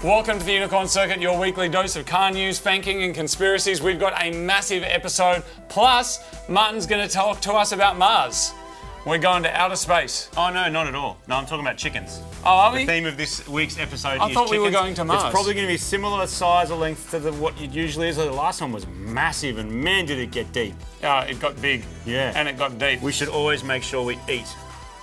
Welcome to the Unicorn Circuit, your weekly dose of car news, fanking and conspiracies. We've got a massive episode, plus Martin's going to talk to us about Mars. We're going to outer space. Oh, no, not at all. No, I'm talking about chickens. Oh, are we? The theme of this week's episode I is thought we were chickens. going to Mars. It's probably going to be similar size or length to what it usually is. The last one was massive, and man, did it get deep. It got big. Yeah. And it got deep. We should always make sure we eat.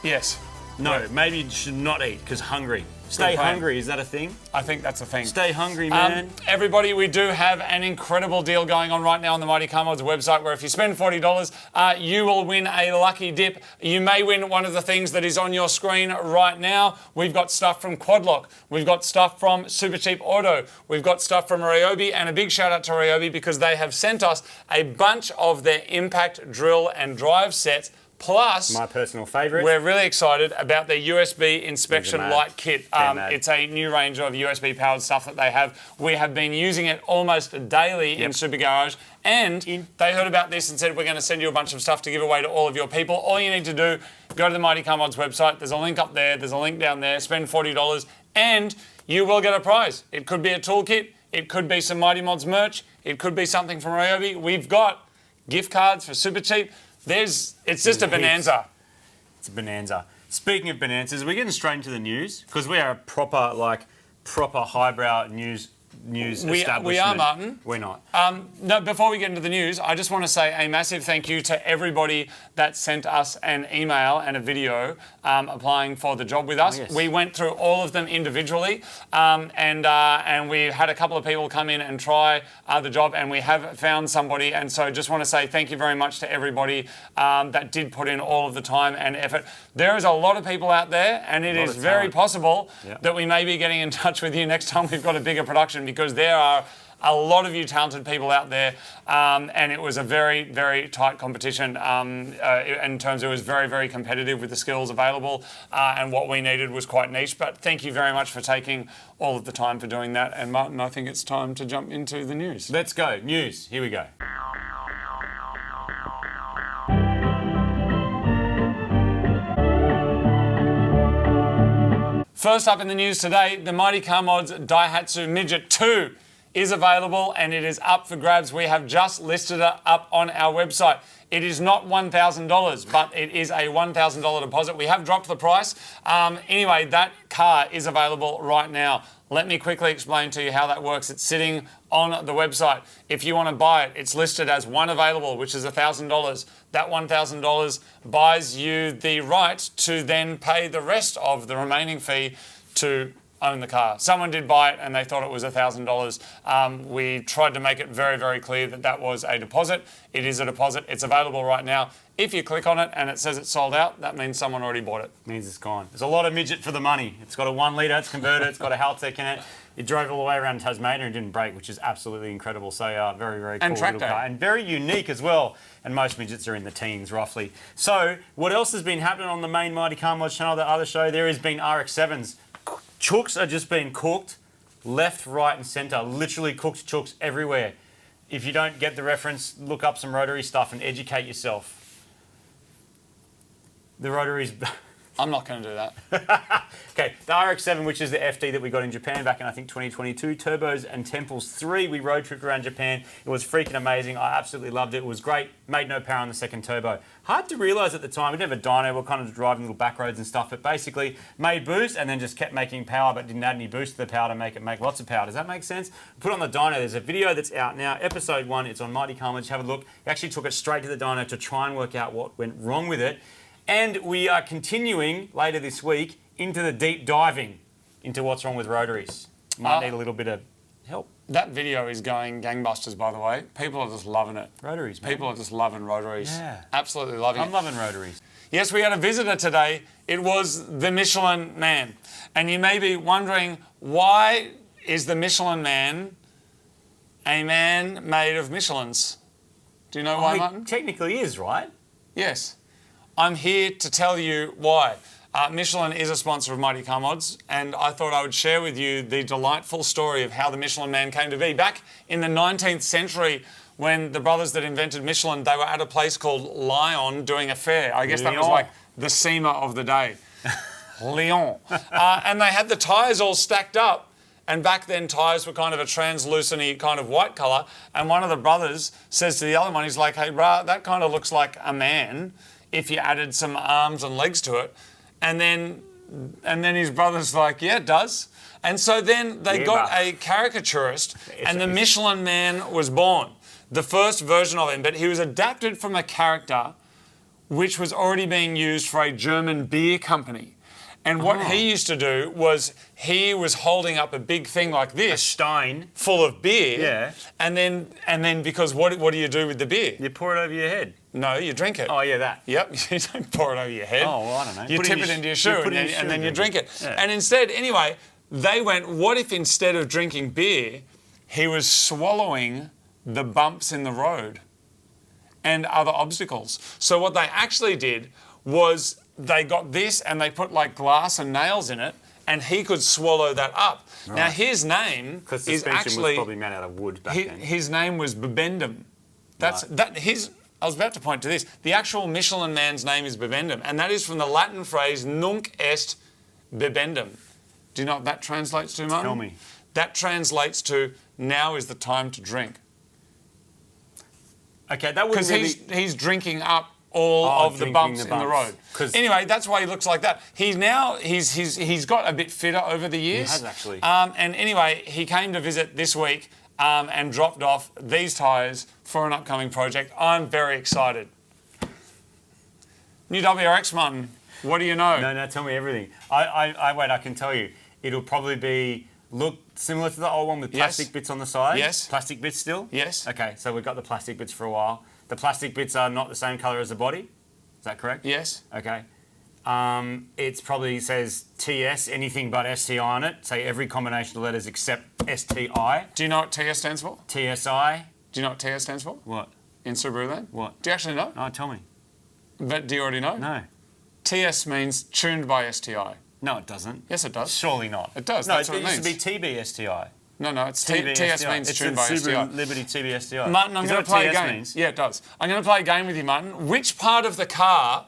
Yes. No, maybe you should not eat, because hungry. Stay hungry, is that a thing? I think that's a thing. Stay hungry, man. Everybody, we do have an incredible deal going on right now on the Mighty Car Mods website, where if you spend $40, you will win a lucky dip. You may win one of the things that is on your screen right now. We've got stuff from Quadlock. We've got stuff from Super Cheap Auto. We've got stuff from Ryobi, and a big shout out to Ryobi because they have sent us a bunch of their impact drill and drive sets. Plus, my personal favourite. We're really excited about their USB inspection light kit. It's a new range of USB powered stuff that they have. We have been using it almost daily in Super Garage, and they heard about this and said, we're going to send you a bunch of stuff to give away to all of your people. All you need to do, go to the Mighty Car Mods website. There's a link up there. There's a link down there. Spend $40 and you will get a prize. It could be a toolkit. It could be some Mighty Mods merch. It could be something from Ryobi. We've got gift cards for Super Cheap. It's just a bonanza. It's a bonanza. Speaking of bonanzas, we're getting straight into the news because we are a proper highbrow news establishment. We are, Martin. We're not. No, before we get into the news, I just want to say a massive thank you to everybody that sent us an email and a video applying for the job with us. Yes. We went through all of them individually, and we had a couple of people come in and try the job, and we have found somebody. And so just want to say thank you very much to everybody that did put in all of the time and effort. There is a lot of people out there, and it is very possible that we may be getting in touch with you next time we've got a bigger production, because there are a lot of you talented people out there, and it was a very, very tight competition in terms of it was very, very competitive with the skills available, and what we needed was quite niche. But thank you very much for taking all of the time for doing that. And Martin, I think it's time to jump into the news. Let's go. News. Here we go. First up in the news today, the Mighty Car Mods Daihatsu Midget 2 is available, and it is up for grabs. We have just listed it up on our website. It is not $1,000, but it is a $1,000 deposit. We have dropped the price. Anyway, that car is available right now. Let me quickly explain to you how that works. It's sitting on the website. If you want to buy it, it's listed as one available, which is $1,000. That $1,000 buys you the right to then pay the rest of the remaining fee to own the car. Someone did buy it and they thought it was $1,000. We tried to make it very, very clear that that was a deposit. It is a deposit. It's available right now. If you click on it and it says it's sold out, that means someone already bought it. Means it's gone. There's a lot of Midget for the money. It's got a 1 litre, it's converted, it's got a Haltech in it. It drove all the way around Tasmania and didn't break, which is absolutely incredible. So very, very cool little car. And very unique as well. And most Midgets are in the teens, roughly. So what else has been happening on the main Mighty Car Mods channel, the other show? There has been RX-7s. Chooks are just being cooked left, right and centre. Literally cooked chooks everywhere. If you don't get the reference, look up some Rotary stuff and educate yourself. The Rotary's... I'm not going to do that. Okay, the RX-7, which is the FD that we got in Japan back in, I think, 2022. Turbos and Temples 3. We road tripped around Japan. It was freaking amazing. I absolutely loved it. It was great. Made no power on the second turbo. Hard to realise at the time. We didn't have a dyno. We were kind of driving little back roads and stuff, but basically made boost and then just kept making power, but didn't add any boost to the power to make it make lots of power. Does that make sense? Put on the dyno. There's a video that's out now, episode 1. It's on Mighty Car Mods. Have a look. He actually took it straight to the dyno to try and work out what went wrong with it. And we are continuing later this week into the deep diving into what's wrong with rotaries. Might need a little bit of help. That video is going gangbusters, by the way. People are just loving it. Rotaries, man. People are just loving rotaries. Yeah. Absolutely loving it. I'm loving rotaries. Yes, we had a visitor today. It was the Michelin Man. And you may be wondering, why is the Michelin Man a man made of Michelins? Do you know why, Martin? He technically is, right? Yes. I'm here to tell you why. Michelin is a sponsor of Mighty Car Mods, and I thought I would share with you the delightful story of how the Michelin Man came to be. Back in the 19th century, when the brothers that invented Michelin, they were at a place called Lyon doing a fair. I guess that was like the SEMA of the day. Lyon. And they had the tyres all stacked up, And back then, tyres were kind of a translucent kind of white colour. And one of the brothers says to the other one, he's like, hey, brah, that kind of looks like a man if you added some arms and legs to it. And then his brother's like, yeah, it does. And so then they got a caricaturist, and the Michelin Man was born. The first version of him, but he was adapted from a character which was already being used for a German beer company. And what he used to do was he was holding up a big thing like this, a stein full of beer. Yeah. And then because what do you do with the beer? You pour it over your head. No, you drink it. Oh yeah, that. Yep, you don't pour it over your head. Oh, well, I don't know. You tip it into your shoe and then you drink it. Yeah. And instead, anyway, they went, what if instead of drinking beer, he was swallowing the bumps in the road and other obstacles? So what they actually did was they got this and they put like glass and nails in it, and he could swallow that up. Right. Now his name is actually was probably made out of wood back then. His name was Bibendum. I was about to point to this. The actual Michelin Man's name is Bibendum, and that is from the Latin phrase nunc est bibendum. Do you know what that translates to, Martin? Tell me. That translates to now is the time to drink. Okay, that wouldn't Because he's drinking up all of the bumps in the road. Anyway, that's why he looks like that. He's got a bit fitter over the years. He has actually. And anyway, he came to visit this week and dropped off these tyres for an upcoming project. I'm very excited. New WRX, Martin. What do you know? No, tell me everything. I can tell you. It'll probably look similar to the old one with plastic bits on the side. Yes. Plastic bits still? Yes. Okay, so we've got the plastic bits for a while. The plastic bits are not the same colour as the body. Is that correct? Yes. Okay. It probably says TS, anything but STI on it. Say every combination of letters except STI. Do you know what TS stands for? TSI. Do you know what TS stands for? What? In Subaru land? What? Do you actually know? Oh, tell me. But do you already know? No. TS means tuned by STI. No, it doesn't. Yes, it does. Surely not. It does. No, That's what it means. It used to be TB-STI. No, it's TS means it's tuned by Subaru STI. Liberty TB-STI. Martin, I'm going to play a game. Means? Yeah, it does. I'm going to play a game with you, Martin. Which part of the car,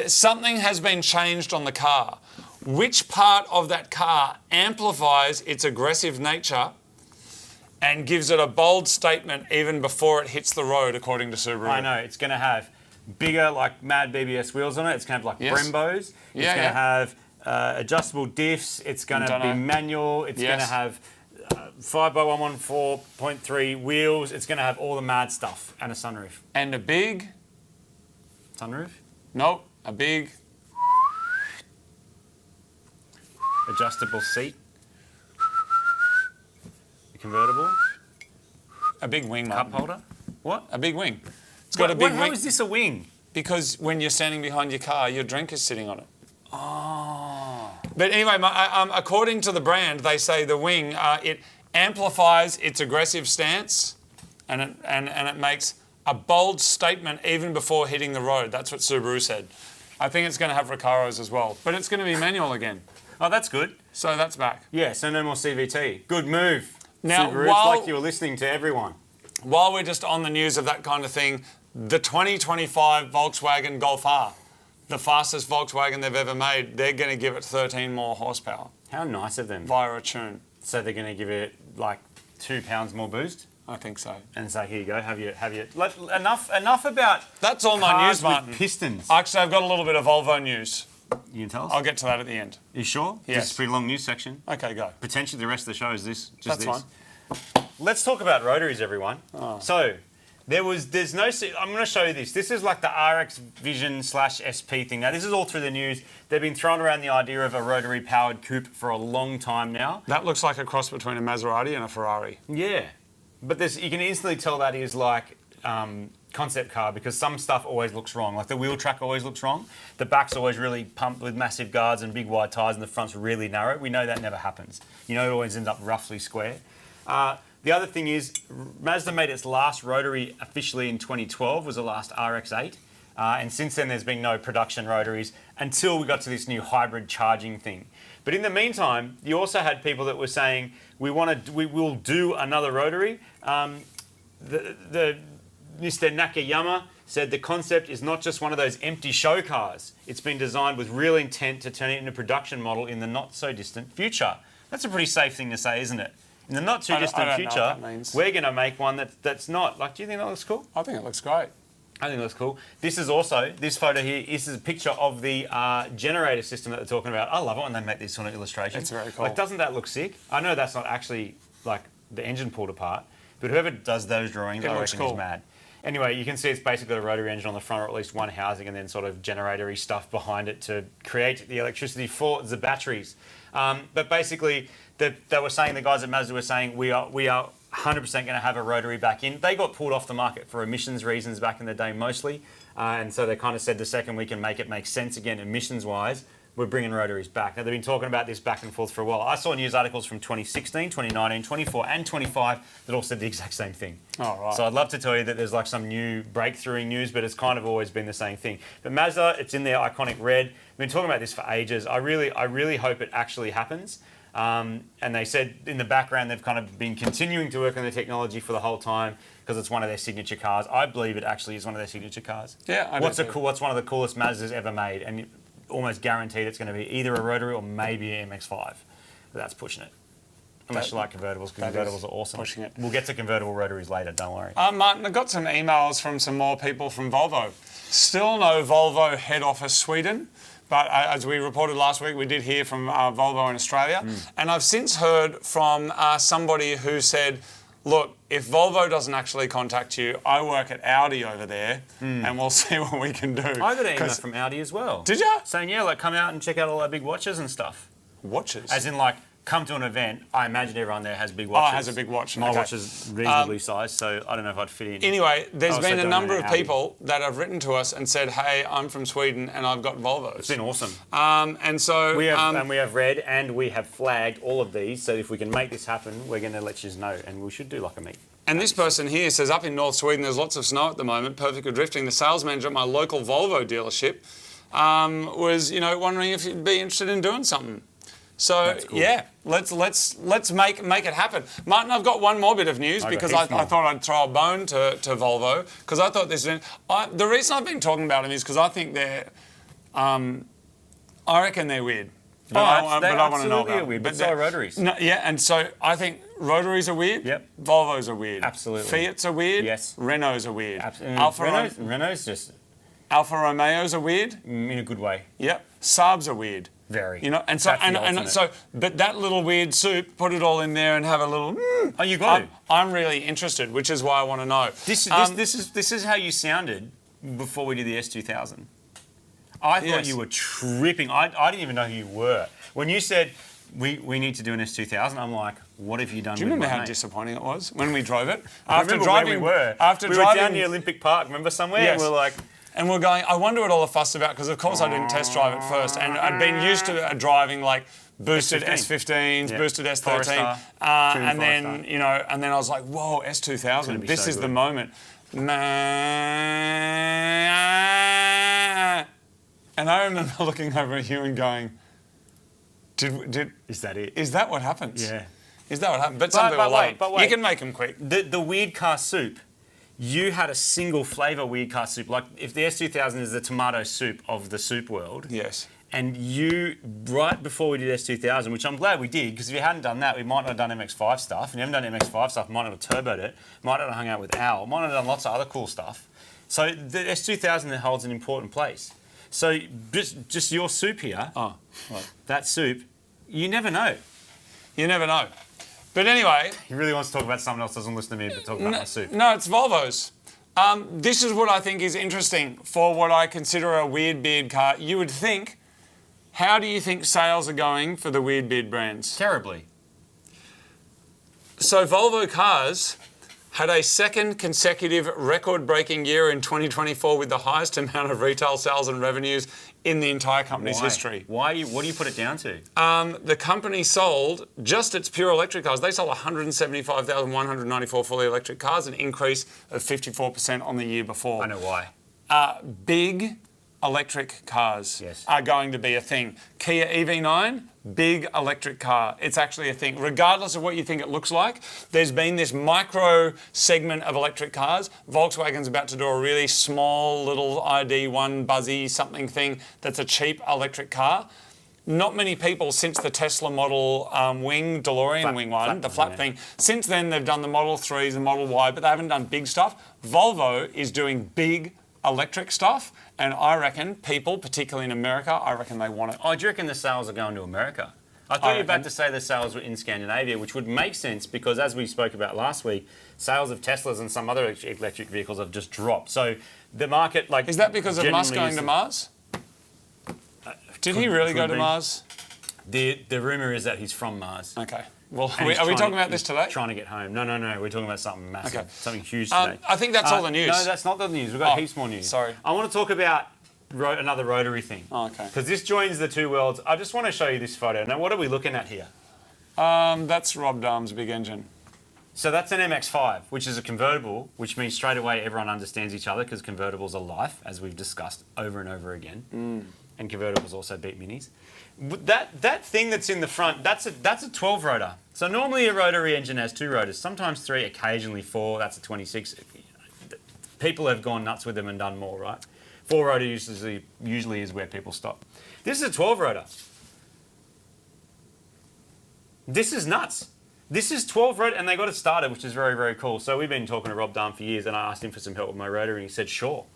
something has been changed on the car. Which part of that car amplifies its aggressive nature and gives it a bold statement even before it hits the road, according to Subaru? I know. It's going to have bigger, like mad BBS wheels on it. It's going to have like Brembos. It's going to have adjustable diffs. It's going to be manual. It's going to have 5x114.3 wheels. It's going to have all the mad stuff and a sunroof. And a big... Sunroof? Nope. A big... Adjustable seat. A convertible. A big wing, Cup holder. What? A big wing. It's got a big wing. How is this a wing? Because when you're standing behind your car, your drink is sitting on it. Oh. But anyway, according to the brand, they say the wing, it amplifies its aggressive stance and it makes a bold statement even before hitting the road. That's what Subaru said. I think it's going to have Recaros as well. But it's going to be manual again. Oh, that's good. So that's back. Yeah, so no more CVT. Good move. Now, Subaru, it's like you were listening to everyone. While we're just on the news of that kind of thing, the 2025 Volkswagen Golf R, the fastest Volkswagen they've ever made, they're going to give it 13 more horsepower. How nice of them. Via a tune. So they're going to give it like 2 pounds more boost? I think so. And say, here you go, have your. Enough about. That's all my news, Martin. Pistons. Actually, I've got a little bit of Volvo news. You can tell us? I'll get to that at the end. You sure? Yes. This is a pretty long news section. Okay, go. Potentially the rest of the show is this. Just That's this. Fine. Let's talk about rotaries, everyone. Oh. So, there's no. I'm going to show you this. This is like the RX Vision /SP thing. Now, this is all through the news. They've been throwing around the idea of a rotary-powered coupe for a long time now. That looks like a cross between a Maserati and a Ferrari. Yeah, but you can instantly tell that is like concept car because some stuff always looks wrong. Like the wheel track always looks wrong. The back's always really pumped with massive guards and big wide tyres, and the front's really narrow. We know that never happens. You know, it always ends up roughly square. The other thing is, Mazda made its last rotary officially in 2012, was the last RX-8. And since then, there's been no production rotaries until we got to this new hybrid charging thing. But in the meantime, you also had people that were saying, we will do another rotary. The Mr. Nakayama said the concept is not just one of those empty show cars. It's been designed with real intent to turn it into a production model in the not so distant future. That's a pretty safe thing to say, isn't it? In the not too I distant don't know future, what that means. we're going to make one that's not. Like, do you think that looks cool? I think it looks great. I think it looks cool. This photo here, this is a picture of the generator system that they're talking about. I love it when they make these sort of illustrations. It's very cool. Like, doesn't that look sick? I know that's not actually like the engine pulled apart, but whoever does those drawings, I reckon is mad. Anyway, you can see it's basically a rotary engine on the front, or at least one housing, and then sort of generatory stuff behind it to create the electricity for the batteries. But basically, they were saying, the guys at Mazda were saying, we are 100% going to have a rotary back in. They got pulled off the market for emissions reasons back in the day mostly, and so they kind of said the second we can make it make sense again emissions-wise, we're bringing rotaries back. Now, they've been talking about this back and forth for a while. I saw news articles from 2016, 2019, 24 and 25 that all said the exact same thing. Oh, right. So I'd love to tell you that there's like some new breakthrough news, but it's kind of always been the same thing. But Mazda, it's in their iconic red. We've been talking about this for ages. I really hope it actually happens. And they said in the background they've kind of been continuing to work on the technology for the whole time because it's one of their signature cars. I believe it actually is one of their signature cars. Yeah, I What's one of the coolest Mazdas ever made, and almost guaranteed it's going to be either a rotary or maybe an MX-5. But that's pushing it. Unless you like convertibles, because convertibles are awesome. Pushing it. We'll get to convertible rotaries later, don't worry. Martin, I got some emails from some more people from Volvo. Still no Volvo head office Sweden. But as we reported last week, we did hear from Volvo in Australia. And I've since heard from somebody who said, look, if Volvo doesn't actually contact you, I work at Audi over there, and we'll see what we can do. I got an email from Audi as well. Did you? Saying, yeah, like come out and check out all our big watches and stuff. Watches? As in, like, come to an event. I imagine everyone there has big watches. Oh, has a big watch. My okay. watch is reasonably sized, so I don't know if I'd fit in. Anyway, there's been a number of Audi. people that have written to us and said, hey, I'm from Sweden and I've got Volvos. It's been awesome. And so... We have read and we have flagged all of these, so if we can make this happen, we're going to let you know, and we should do like a meet. And this person here says, up in North Sweden, there's lots of snow at the moment, perfect for drifting. The sales manager at my local Volvo dealership was, wondering if you'd be interested in doing something. So cool. Yeah, let's make it happen. Martin, I've got one more bit of news because I thought I'd throw a bone to Volvo because I thought the reason I've been talking about them is because I think I reckon they're weird. No, but I want to know about weird, but so are rotaries. No, yeah, and so I think rotaries are weird. Yep. Volvos are weird. Absolutely. Fiats are weird. Yes. Renaults are weird. Absolutely. Renault's just... Alfa Romeos are weird. In a good way. Yep. Saabs are weird. Very. And so but that little weird soup, put it all in there and have a little. Oh, you got it. I'm really interested, which is why I want to know. This is how you sounded before we did the S2000. I thought you were tripping. I didn't even know who you were when you said we need to do an S2000. I'm like, what have you done? Do you remember how disappointing it was when we drove it? After driving, we were down near Olympic Park. Remember somewhere? Yes. And we're like. And we're going, I wonder what all the fuss about, because of course I didn't test drive it first. And I'd been used to driving like boosted S15s, boosted S13. And then, and then I was like, whoa, S2000, this is the moment. And I remember looking over at you and going, is that it? Is that what happens? Yeah. Is that what happens? But some people love it. You can make them quick. The weird car soup. You had a single flavour weird car soup. Like if the S2000 is the tomato soup of the soup world. Yes. And you, right before we did S2000, which I'm glad we did, because if you hadn't done that, we might not have done MX-5 stuff. And you haven't done MX-5 stuff, might not have turboed it, might not have hung out with Al, might not have done lots of other cool stuff. So the S2000 holds an important place. So just your soup here, that soup, you never know. You never know. But anyway... He really wants to talk about someone else, doesn't listen to me, but talk about my soup. No, it's Volvos. This is what I think is interesting for what I consider a weird beard car. You would think, how do you think sales are going for the weird beard brands? Terribly. So Volvo Cars had a second consecutive record-breaking year in 2024 with the highest amount of retail sales and revenues in the entire company's history. What do you put it down to? The company sold just its pure electric cars. They sold 175,194 fully electric cars, an increase of 54% on the year before. I know why. Big electric cars are going to be a thing. Kia EV9, big electric car. It's actually a thing. Regardless of what you think it looks like, there's been this micro segment of electric cars. Volkswagen's about to do a really small little ID1 buzzy something thing that's a cheap electric car. not many people since the Tesla Model Wing, DeLorean Wing one, the flap thing. Since then, they've done the Model 3s and Model Y, but they haven't done big stuff. Volvo is doing big electric stuff, and I reckon people, particularly in America, I reckon they want it. Oh, do you reckon the sales are going to America? I thought you were about to say the sales were in Scandinavia, which would make sense because, as we spoke about last week, sales of Teslas and some other electric vehicles have just dropped. So the market, like, is that because of Musk going to Mars? Did he really go to Mars? The rumor is that he's from Mars. Okay. Well, are we talking about this today? Trying to get home. No. We're talking about something massive, something huge today. I think that's all the news. No, that's not the news. We've got heaps more news. Sorry. I want to talk about another rotary thing. Oh, okay. Because this joins the two worlds. I just want to show you this photo. Now, what are we looking at here? That's Rob Dahm's big engine. So that's an MX-5, which is a convertible, which means straight away everyone understands each other because convertibles are life, as we've discussed over and over again. And convertibles also beat minis. That thing that's in the front, that's a 12 rotor. So normally a rotary engine has 2 rotors, sometimes 3, occasionally 4. That's a 26. People have gone nuts with them and done more, right? 4 rotor usually is where people stop. This is a 12 rotor. This is nuts. This is 12 rotor, and they got it started, which is very, very cool. So we've been talking to Rob Dahm for years, and I asked him for some help with my rotor, and he said, sure.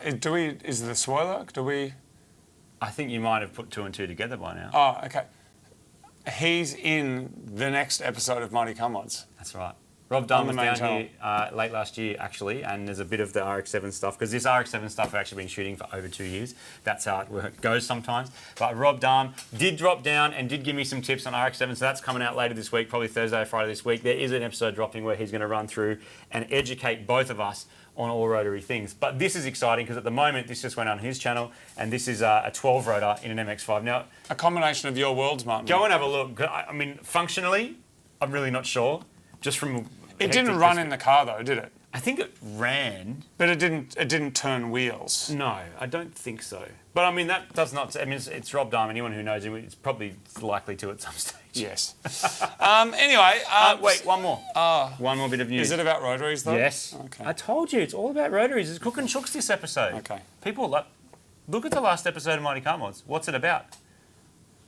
Is the spoiler? I think you might have put 2 and 2 together by now. Oh, okay. He's in the next episode of Mighty Car Mods. That's right. Rob Dahm was down here late last year, actually, and there's a bit of the RX-7 stuff, because this RX-7 stuff I've actually been shooting for over 2 years. That's how it goes sometimes. But Rob Dahm did drop down and did give me some tips on RX-7, so that's coming out later this week, probably Thursday or Friday this week. There is an episode dropping where he's going to run through and educate both of us on all rotary things. But this is exciting because at the moment this just went on his channel, and this is a 12 rotor in an MX-5. Now, a combination of your worlds, Martin. Go and have a look. I mean, functionally, I'm really not sure. Just from it didn't run in the car though, did it? I think it ran, but it didn't turn wheels. No, I don't think so. But I mean, that does not. I mean, it's Rob Dahm. Anyone who knows him, it's probably likely to at some stage. Yes. Anyway, wait, one more. One more bit of news. Is it about rotaries though? Yes. Okay. I told you, it's all about rotaries. It's Cook and Chooks this episode. Okay. People look at the last episode of Mighty Car Mods. What's it about?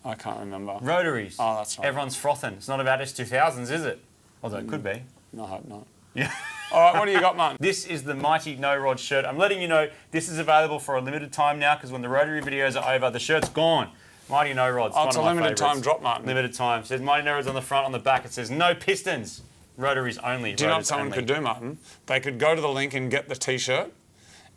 I can't remember. Rotaries. Oh, that's right. Everyone's frothing. It's not about S2000s, is it? Although it could be. No, I hope not. Yeah. All right, what do you got, Martin? This is the Mighty No Rod shirt. I'm letting you know this is available for a limited time now because when the rotary videos are over, the shirt's gone. Mighty No Rods. Oh, it's a limited time drop, Martin. Limited time. It says Mighty No Rods on the front, on the back. It says no pistons. Rotaries only. Do you know what someone could do, Martin? They could go to the link and get the T-shirt,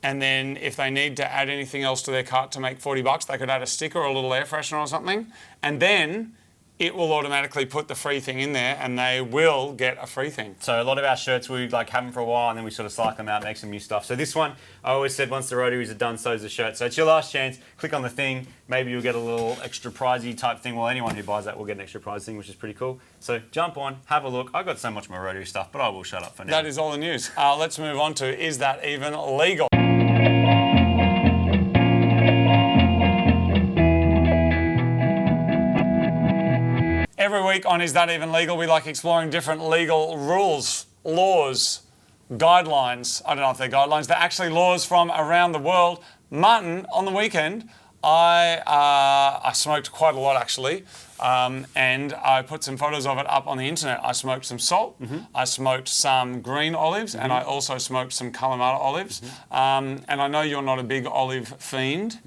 and then if they need to add anything else to their cart to make $40, they could add a sticker or a little air freshener or something, and then it will automatically put the free thing in there, and they will get a free thing. So a lot of our shirts, we have them for a while, and then we sort of cycle them out, make some new stuff. So this one, I always said once the rotaries are done, so's the shirt. So it's your last chance. Click on the thing. Maybe you'll get a little extra prizey type thing. Well, anyone who buys that will get an extra prize thing, which is pretty cool. So jump on, have a look. I've got so much more rotary stuff, but I will shut up for now. That is all the news. Let's move on to, is that even legal? Every week on Is That Even Legal, we like exploring different legal rules, laws, guidelines. I don't know if they're guidelines. They're actually laws from around the world. Martin, on the weekend, I smoked quite a lot, actually, and I put some photos of it up on the internet. I smoked some salt, I smoked some green olives, and I also smoked some Kalamata olives. And I know you're not a big olive fiend,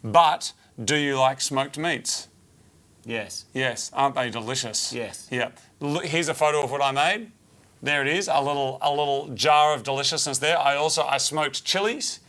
but do you like smoked meats? Yes. Yes, aren't they delicious? Yes. Yeah. Look, here's a photo of what I made. There it is, a little jar of deliciousness there. I smoked chilies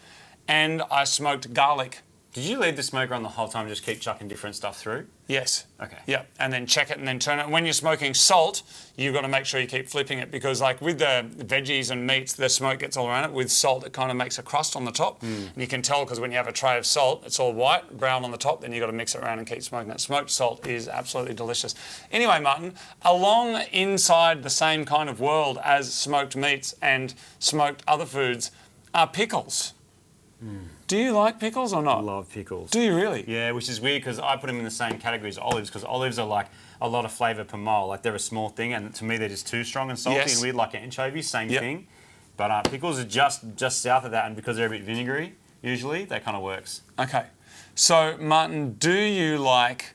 and I smoked garlic. Did you leave the smoker on the whole time and just keep chucking different stuff through? Yes. Okay. Yeah, and then check it and then turn it. When you're smoking salt, you've got to make sure you keep flipping it because like with the veggies and meats, the smoke gets all around it. With salt, it kind of makes a crust on the top. And you can tell because when you have a tray of salt, it's all white, brown on the top, then you've got to mix it around and keep smoking it. Smoked salt is absolutely delicious. Anyway, Martin, along inside the same kind of world as smoked meats and smoked other foods are pickles. Do you like pickles or not? I love pickles. Do you really? Yeah, which is weird because I put them in the same category as olives because olives are like a lot of flavour per mole. Like they're a small thing and to me they're just too strong and salty and weird like anchovies, same thing. But pickles are just south of that and because they're a bit vinegary, usually, that kind of works. Okay. So, Martin, do you like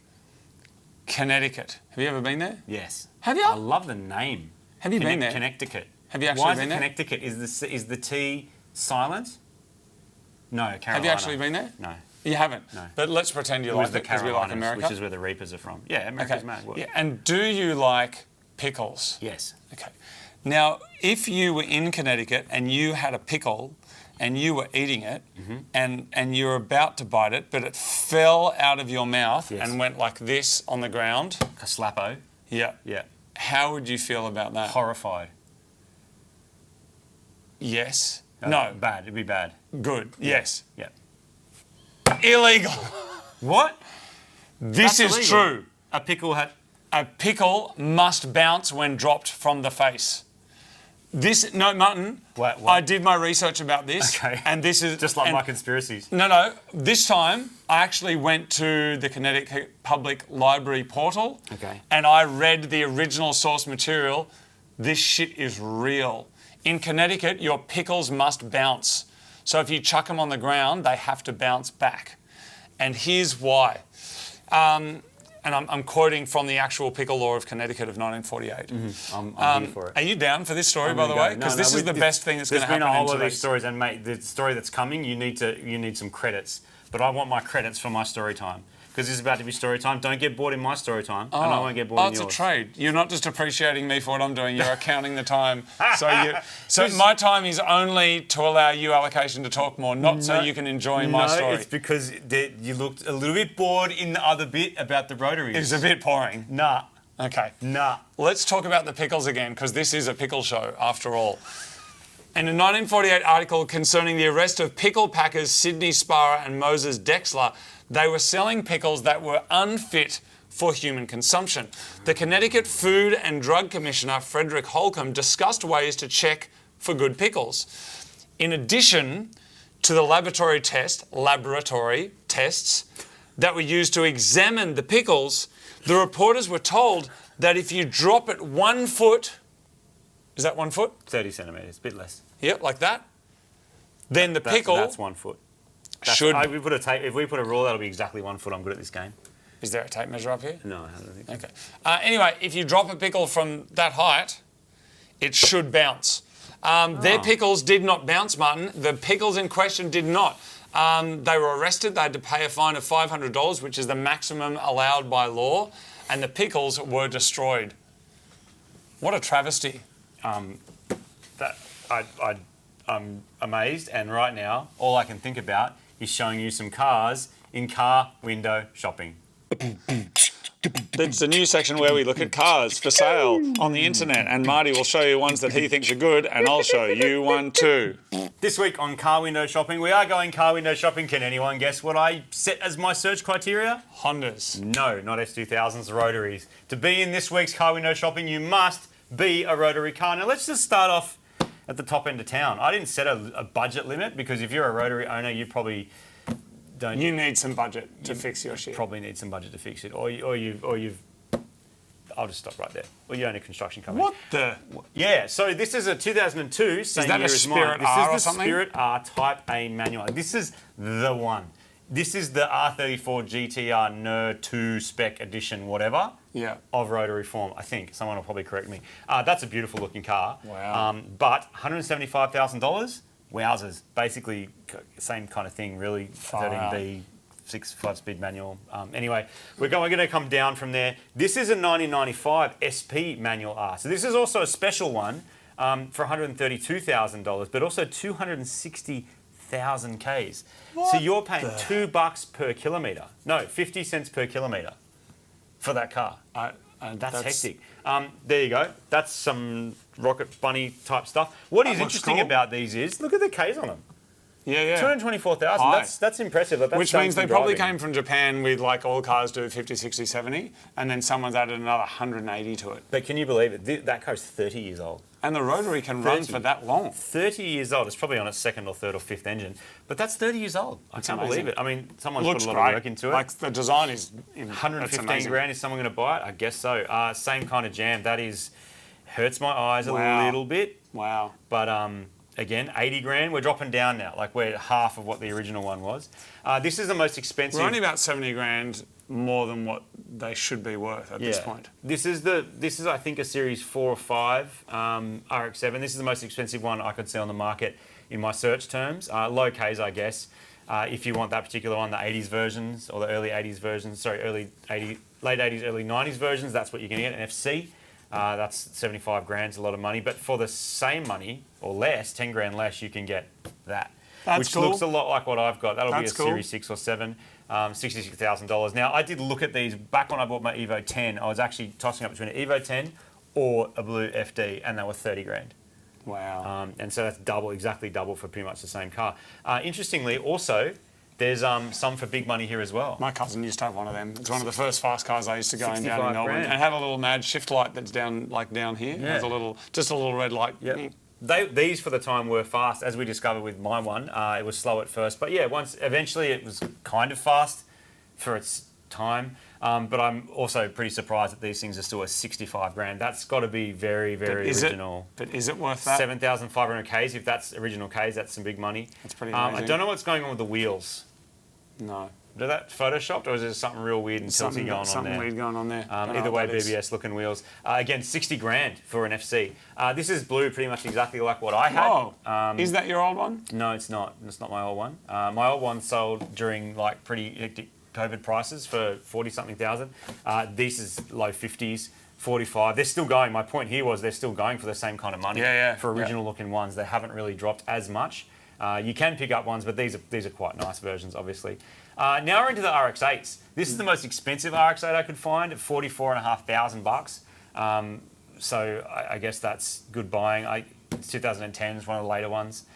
Connecticut. Have you ever been there? Yes. Have you? I love the name. Have you been there? Connecticut. Have you actually Why is been it there? Connecticut? Is the T silent? No, Carolina. Have you actually been there? No. You haven't? No. But let's pretend you It like was the it because we like Carolinas, America. which is where the Reapers are from. Yeah, America's Okay. mad. What? Yeah. And do you like pickles? Yes. Okay. Now, if you were in Connecticut and you had a pickle and you were eating it and you were about to bite it, but it fell out of your mouth Yes. and went like this on the ground. A slappo. Yeah. Yeah. How would you feel about that? Horrified. Yes. No. Bad. It'd be bad. Good. Yes. Yeah. Illegal. What? This That's is illegal. true. A pickle had. A pickle must bounce when dropped from the face. Mutton. What? I did my research about this. Okay. And this is Just like my conspiracies. No. This time I actually went to the Connecticut Public Library portal. Okay. And I read the original source material. This shit is real. In Connecticut, your pickles must bounce. So if you chuck them on the ground, they have to bounce back. And here's why. And I'm quoting from the actual pickle law of Connecticut of 1948. I'm here for it. Are you down for this story, I'm by the gonna way? go. Because No, this is the best thing that's going to happen There's been a whole in lot of these today's... stories, and mate, the story that's coming, you need some credits. But I want my credits for my story time. Because this is about to be story time. Don't get bored in my story time, and I won't get bored in yours. It's a trade. You're not just appreciating me for what I'm doing, you're accounting the time. So my time is only to allow you allocation to talk more, not so you can enjoy my story. No, it's because you looked a little bit bored in the other bit about the rotaries. It's a bit boring. Nah. Okay. Nah. Let's talk about the pickles again, because this is a pickle show, after all. In a 1948 article concerning the arrest of pickle packers Sidney Sparrow and Moses Dexler, they were selling pickles that were unfit for human consumption. The Connecticut Food and Drug Commissioner, Frederick Holcomb, discussed ways to check for good pickles. In addition to the laboratory tests that were used to examine the pickles, the reporters were told that if you drop it 1 foot, is that 1 foot? 30 centimetres, a bit less. Yep, like that. Then the pickle That's 1 foot. should... If we put a rule, that'll be exactly 1 foot. I'm good at this game. Is there a tape measure up here? No, I don't think so. Okay. Anyway, if you drop a pickle from that height, it should bounce. Their pickles did not bounce, Martin. The pickles in question did not. They were arrested. They had to pay a fine of $500, which is the maximum allowed by law, and the pickles were destroyed. What a travesty. I'm amazed, and right now, all I can think about is showing you some cars in car window shopping. It's the new section where we look at cars for sale on the internet, and Marty will show you ones that he thinks are good, and I'll show you one too. This week on car window shopping, we are going car window shopping. Can anyone guess what I set as my search criteria? Hondas. No, not S2000s, Rotaries. To be in this week's car window shopping, you must be a Rotary car. Now, let's just start off at the top end of town. I didn't set a budget limit because if you're a Rotary owner, you probably don't. You need some budget to fix your shit. Probably need some budget to fix it, or you've. I'll just stop right there. Or you own a construction company. What the? Yeah. So this is a 2002. Same that year a as Spirit mine. This R or is the something? Spirit R Type A manual. This is the one. This is the R34 GTR NER 2 spec edition, whatever. Yeah. Of rotary form, I think. Someone will probably correct me. That's a beautiful looking car. Wow. But $175,000, wowzers. Basically, same kind of thing, really. 13B, 5-speed manual. Anyway, we're going to come down from there. This is a 1995 SP manual R. So this is also a special one for $132,000, but also 260,000 Ks. So you're paying $2 per kilometre. No, 50 cents per kilometre for that car. That's hectic. There you go. That's some Rocket Bunny type stuff. What is interesting about these is, look at the Ks on them. Yeah. 224,000. That's impressive. That's Which means they probably driving. came from Japan with, like, all cars do 50, 60, 70, and then someone's added another 180 to it. But can you believe it? That car's 30 years old. And the Rotary can run for that long. 30 years old. It's probably on its second or third or fifth engine. But that's 30 years old. I can't believe it. I mean, someone's put a lot of work into it. Like, the design is... 115 grand, is someone going to buy it? I guess so. Same kind of jam. That hurts my eyes a little bit. Wow. But again, 80 grand. We're dropping down now. Like, we're at half of what the original one was. This is the most expensive. We're only about 70 grand more than what they should be worth at this point. This is I think a Series 4 or 5 RX-7. This is the most expensive one I could see on the market in my search terms. Low Ks, I guess. If you want that particular one, the 80s versions or the early 80s versions, late 80s, early 90s versions, that's what you're going to get, an FC. That's 75 grand, it's a lot of money. But for the same money, or less, 10 grand less, you can get that. Which looks a lot like what I've got. That'll be a Series 6 or 7, $66,000. Now, I did look at these back when I bought my Evo 10. I was actually tossing up between an Evo 10 or a blue FD, and they were 30 grand. Wow. And so that's exactly double for pretty much the same car. Interestingly, also, there's some for big money here as well. My cousin used to have one of them. It's one of the first fast cars I used to go in down in Melbourne. grand. And it had a little mad shift light that's down here. It has just a little red light. Yep. These for the time were fast, as we discovered with my one. It was slow at first, but yeah, eventually it was kind of fast for its time. But I'm also pretty surprised that these things are still at 65 grand. That's got to be very, very original. But is it worth that? 7,500 Ks. If that's original Ks, that's some big money. That's pretty amazing. I don't know what's going on with the wheels. No. Is that photoshopped, or is there something real weird and tilty going on there? Something weird going on there. Either way, BBS looking wheels. Again, 60 grand for an FC. This is blue, pretty much exactly like what I had. Oh, is that your old one? No, it's not. It's not my old one. My old one sold during like pretty hectic COVID prices for 40-something thousand. This is low 50s, 45. They're still going. My point here was they're still going for the same kind of money for original looking ones. They haven't really dropped as much. You can pick up ones, but these are quite nice versions, obviously. Now we're into the RX-8s. This is the most expensive RX-8 I could find at $44,500. So I guess that's good buying. 2010 is one of the later ones.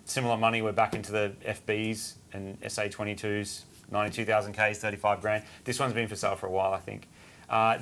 Similar money, we're back into the FBs and SA22s, 92,000 Ks, 35 grand. This one's been for sale for a while, I think.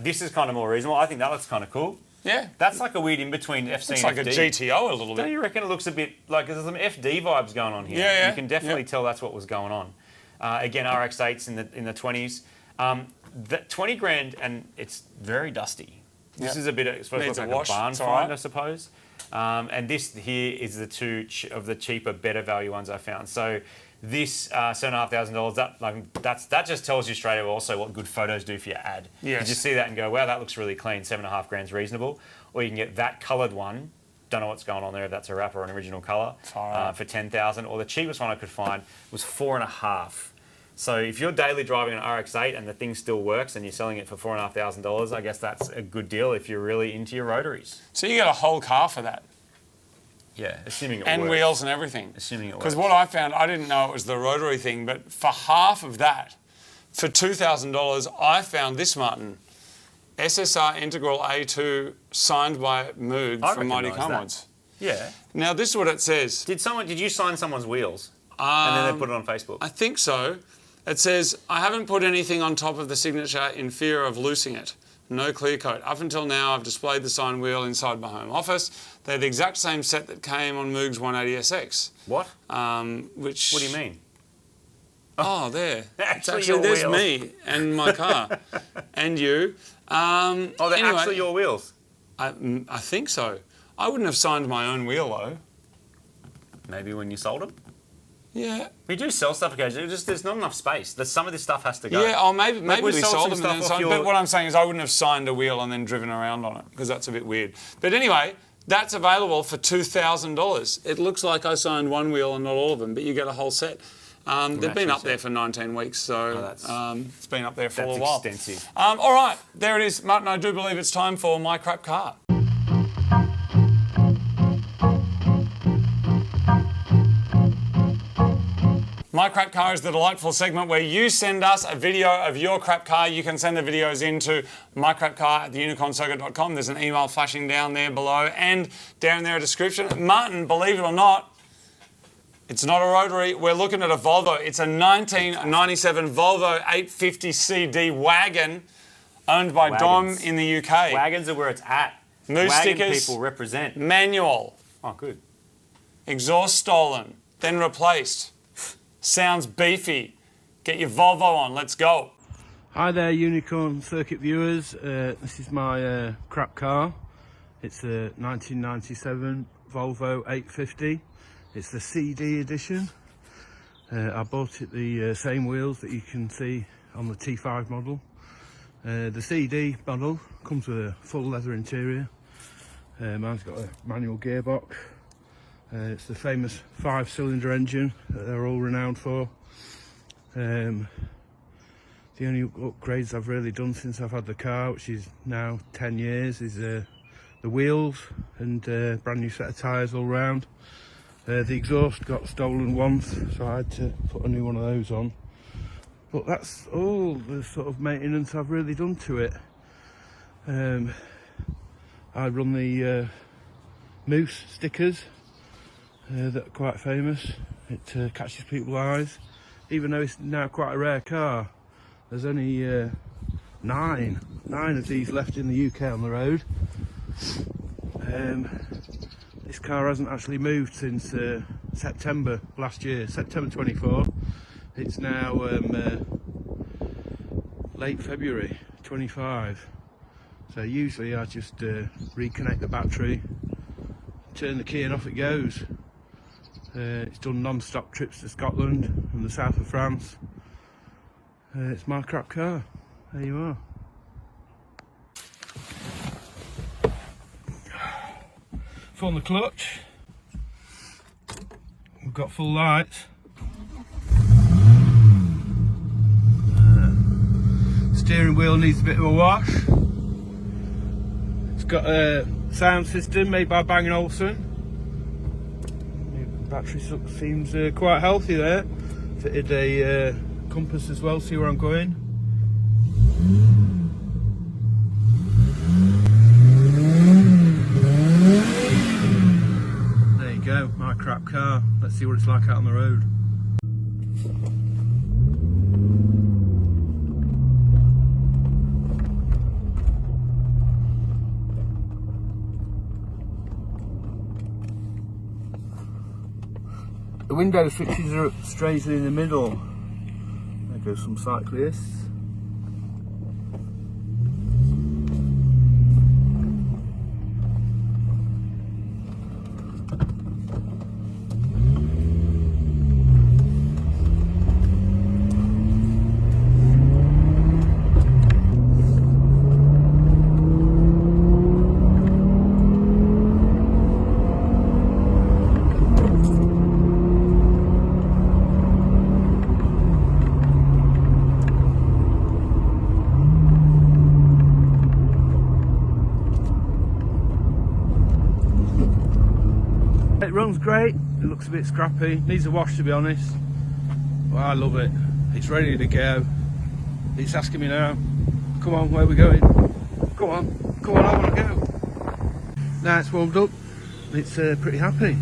This is kind of more reasonable. I think that looks kind of cool. Yeah. That's like a weird in-between FC it's and FD. It's like a GTO a little bit. Don't you reckon it looks a bit like there's some FD vibes going on here? Yeah. You can definitely tell that's what was going on. Again, RX-8s in the 20s. That 20 grand, and it's very dusty. This is a bit, it's supposed to look like a barn find, I suppose. And this here is the two of the cheaper, better value ones I found. So this $7,500, that just tells you straight away also what good photos do for your ad. Yes. You just see that and go, wow, that looks really clean. 7.5 grand's reasonable. Or you can get that coloured one. Don't know what's going on there, if that's a wrap or an original colour, for 10,000. Or the cheapest one I could find was 4.5. So if you're daily driving an RX-8 and the thing still works and you're selling it for $4,500, I guess that's a good deal if you're really into your rotaries. So you get a whole car for that? Yeah, assuming it works. And wheels and everything. Assuming it works. Because what I found, I didn't know it was the rotary thing, but for half of that, for $2,000, I found this, Martin. SSR Integral A2 signed by Moog from Mighty Car Mods. Yeah. Now this is what it says. Did you sign someone's wheels? And then they put it on Facebook? I think so. It says, I haven't put anything on top of the signature in fear of losing it. No clear coat. Up until now, I've displayed the signed wheel inside my home office. They're the exact same set that came on Moog's 180SX. What? Which? What do you mean? Oh, there. Actually, there's me and my car. And you. They're actually your wheels? I think so. I wouldn't have signed my own wheel, though. Maybe when you sold them? Yeah. We do sell stuff occasionally. There's not enough space. Some of this stuff has to go. Yeah, maybe we sold them and then signed. But what I'm saying is I wouldn't have signed a wheel and then driven around on it because that's a bit weird. But anyway, that's available for $2,000. It looks like I signed one wheel and not all of them, but you get a whole set. They've been up there for 19 weeks, so it's been up there for a while. That's extensive. All right, there it is. Martin, I do believe it's time for My Crap Car. My Crap Car is the delightful segment where you send us a video of your crap car. You can send the videos into mycrapcar@theunicorncircuit.com. There's an email flashing down there below and down there a description. Martin, believe it or not, it's not a rotary. We're looking at a Volvo. It's a 1997 Volvo 850 CD wagon owned by Dom in the UK. Wagons are where it's at. Moog stickers. People represent. Manual. Oh, good. Exhaust stolen, then replaced. Sounds beefy. Get your Volvo on. Let's go. Hi there, Unicorn Circuit viewers. This is my crap car. It's a 1997 Volvo 850. It's the CD edition. I bought it the same wheels that you can see on the T5 model. The CD model comes with a full leather interior. Mine's got a manual gearbox. It's the famous 5-cylinder engine that they're all renowned for. The only upgrades I've really done since I've had the car, which is now 10 years, is the wheels and brand new set of tyres all round. The exhaust got stolen once, so I had to put a new one of those on. But that's all the sort of maintenance I've really done to it. I run the moose stickers that are quite famous. It catches people's eyes. Even though it's now quite a rare car, there's only nine of these left in the UK on the road. This car hasn't actually moved since September last year, September 24. It's now late February 25. So usually I just reconnect the battery, turn the key and off it goes. It's done non-stop trips to Scotland and the south of France. It's my crap car. There you are. Full on the clutch. We've got full lights. Steering wheel needs a bit of a wash. It's got a sound system made by Bang & Olufsen. The battery seems quite healthy there. Fitted a compass as well, see where I'm going. There you go, my crap car. Let's see what it's like out on the road. The window switches are strangely in the middle. There goes some cyclists. It runs great, it looks a bit scrappy, needs a wash to be honest, but I love it. It's ready to go. It's asking me now, come on, where are we going? Come on, I want to go. Now it's warmed up, it's pretty happy.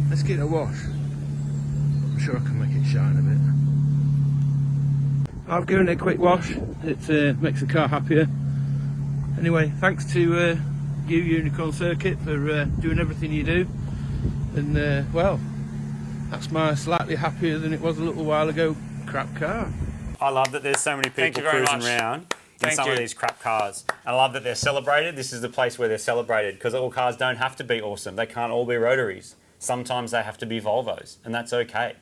Let's get it a wash. I'm sure I can make it shine a bit. I've given it a quick wash, it makes the car happier. Anyway, thanks to you Unicorn Circuit for doing everything you do, and well, that's my slightly happier than it was a little while ago crap car. I love that there's so many people cruising around in some of these crap cars. I love that they're celebrated. This is the place where they're celebrated, because all cars don't have to be awesome. They can't all be Rotaries. Sometimes they have to be Volvos, and that's okay.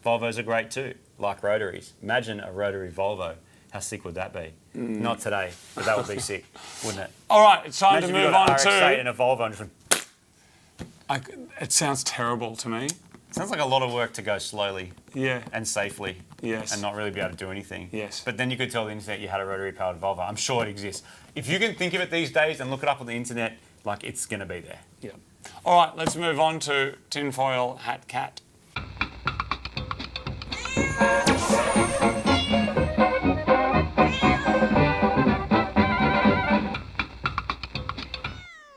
Volvos are great too, like Rotaries. Imagine a Rotary Volvo. How sick would that be? Not today, but that would be sick, wouldn't it? All right, it's time Imagine to move on to... RX-8 and a Volvo and just... It sounds terrible to me. It sounds like a lot of work to go slowly Yeah. and safely and not really be able to do anything. Yes. But then you could tell the internet you had a rotary-powered Volvo. I'm sure it exists. If you can think of it these days and look it up on the internet, like, it's going to be there. Yeah. All right, let's move on to Tinfoil Hat Cat.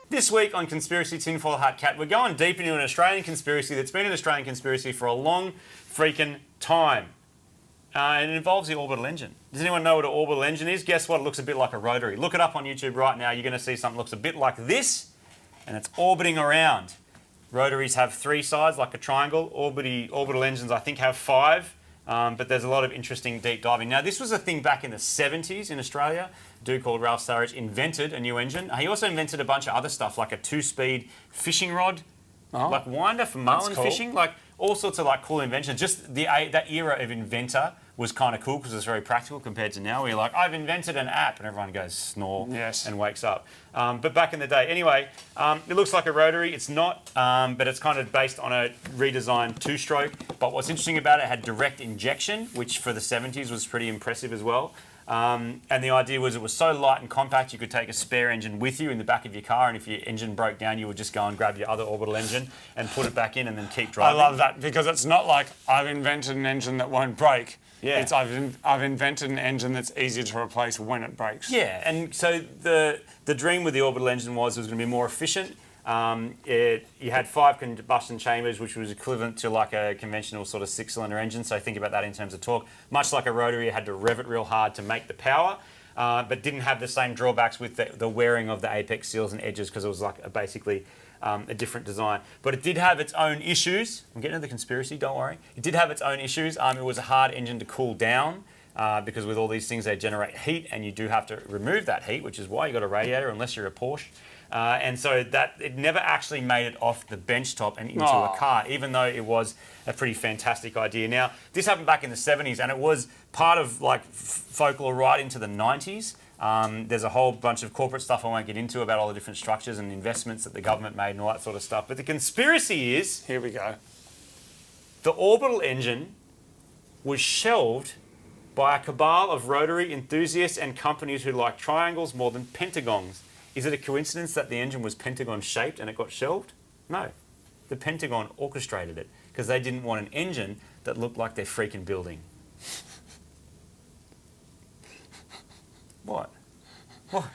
This week on Conspiracy Tinfoil Hat Cat, we're going deep into an Australian conspiracy that's been an Australian conspiracy for a long freaking time. And it involves the orbital engine. Does anyone know what an orbital engine is? Guess what? It looks a bit like a rotary. Look it up on YouTube right now. You're going to see something that looks a bit like this, and it's orbiting around. Rotaries have 3 sides, like a triangle. Orbital engines, I think, have 5. But there's a lot of interesting deep diving. Now, this was a thing back in the 70s in Australia. A dude called Ralph Sarich invented a new engine. He also invented a bunch of other stuff, like a 2-speed fishing rod, like winder for marlin fishing, like all sorts of like cool inventions. Just that era of inventor was kind of cool because it was very practical compared to now where you're like, I've invented an app, and everyone goes snore and wakes up. But back in the day, anyway, it looks like a rotary. It's not, but it's kind of based on a redesigned two-stroke. But what's interesting about it, it had direct injection, which for the 70s was pretty impressive as well. And the idea was it was so light and compact you could take a spare engine with you in the back of your car, and if your engine broke down you would just go and grab your other orbital engine and put it back in and then keep driving. I love that because it's not like I've invented an engine that won't break. Yeah. It's I've invented an engine that's easier to replace when it breaks. Yeah, and so the dream with the orbital engine was it was going to be more efficient. You had 5 combustion chambers, which was equivalent to like a conventional sort of 6-cylinder engine. So think about that in terms of torque. Much like a rotary, you had to rev it real hard to make the power, but didn't have the same drawbacks with the wearing of the apex seals and edges because it was like basically a different design. But it did have its own issues. I'm getting into the conspiracy, don't worry. It did have its own issues. It was a hard engine to cool down. Because with all these things, they generate heat, and you do have to remove that heat, which is why you got a radiator, unless you're a Porsche. And so that it never actually made it off the bench top and into a car, even though it was a pretty fantastic idea. Now, this happened back in the 70s, and it was part of like folklore right into the 90s. There's a whole bunch of corporate stuff I won't get into about all the different structures and investments that the government made and all that sort of stuff. But the conspiracy is... Here we go. The orbital engine was shelved by a cabal of rotary enthusiasts and companies who like triangles more than pentagons. Is it a coincidence that the engine was pentagon-shaped and it got shelved? No. The Pentagon orchestrated it because they didn't want an engine that looked like their freaking building. What? What?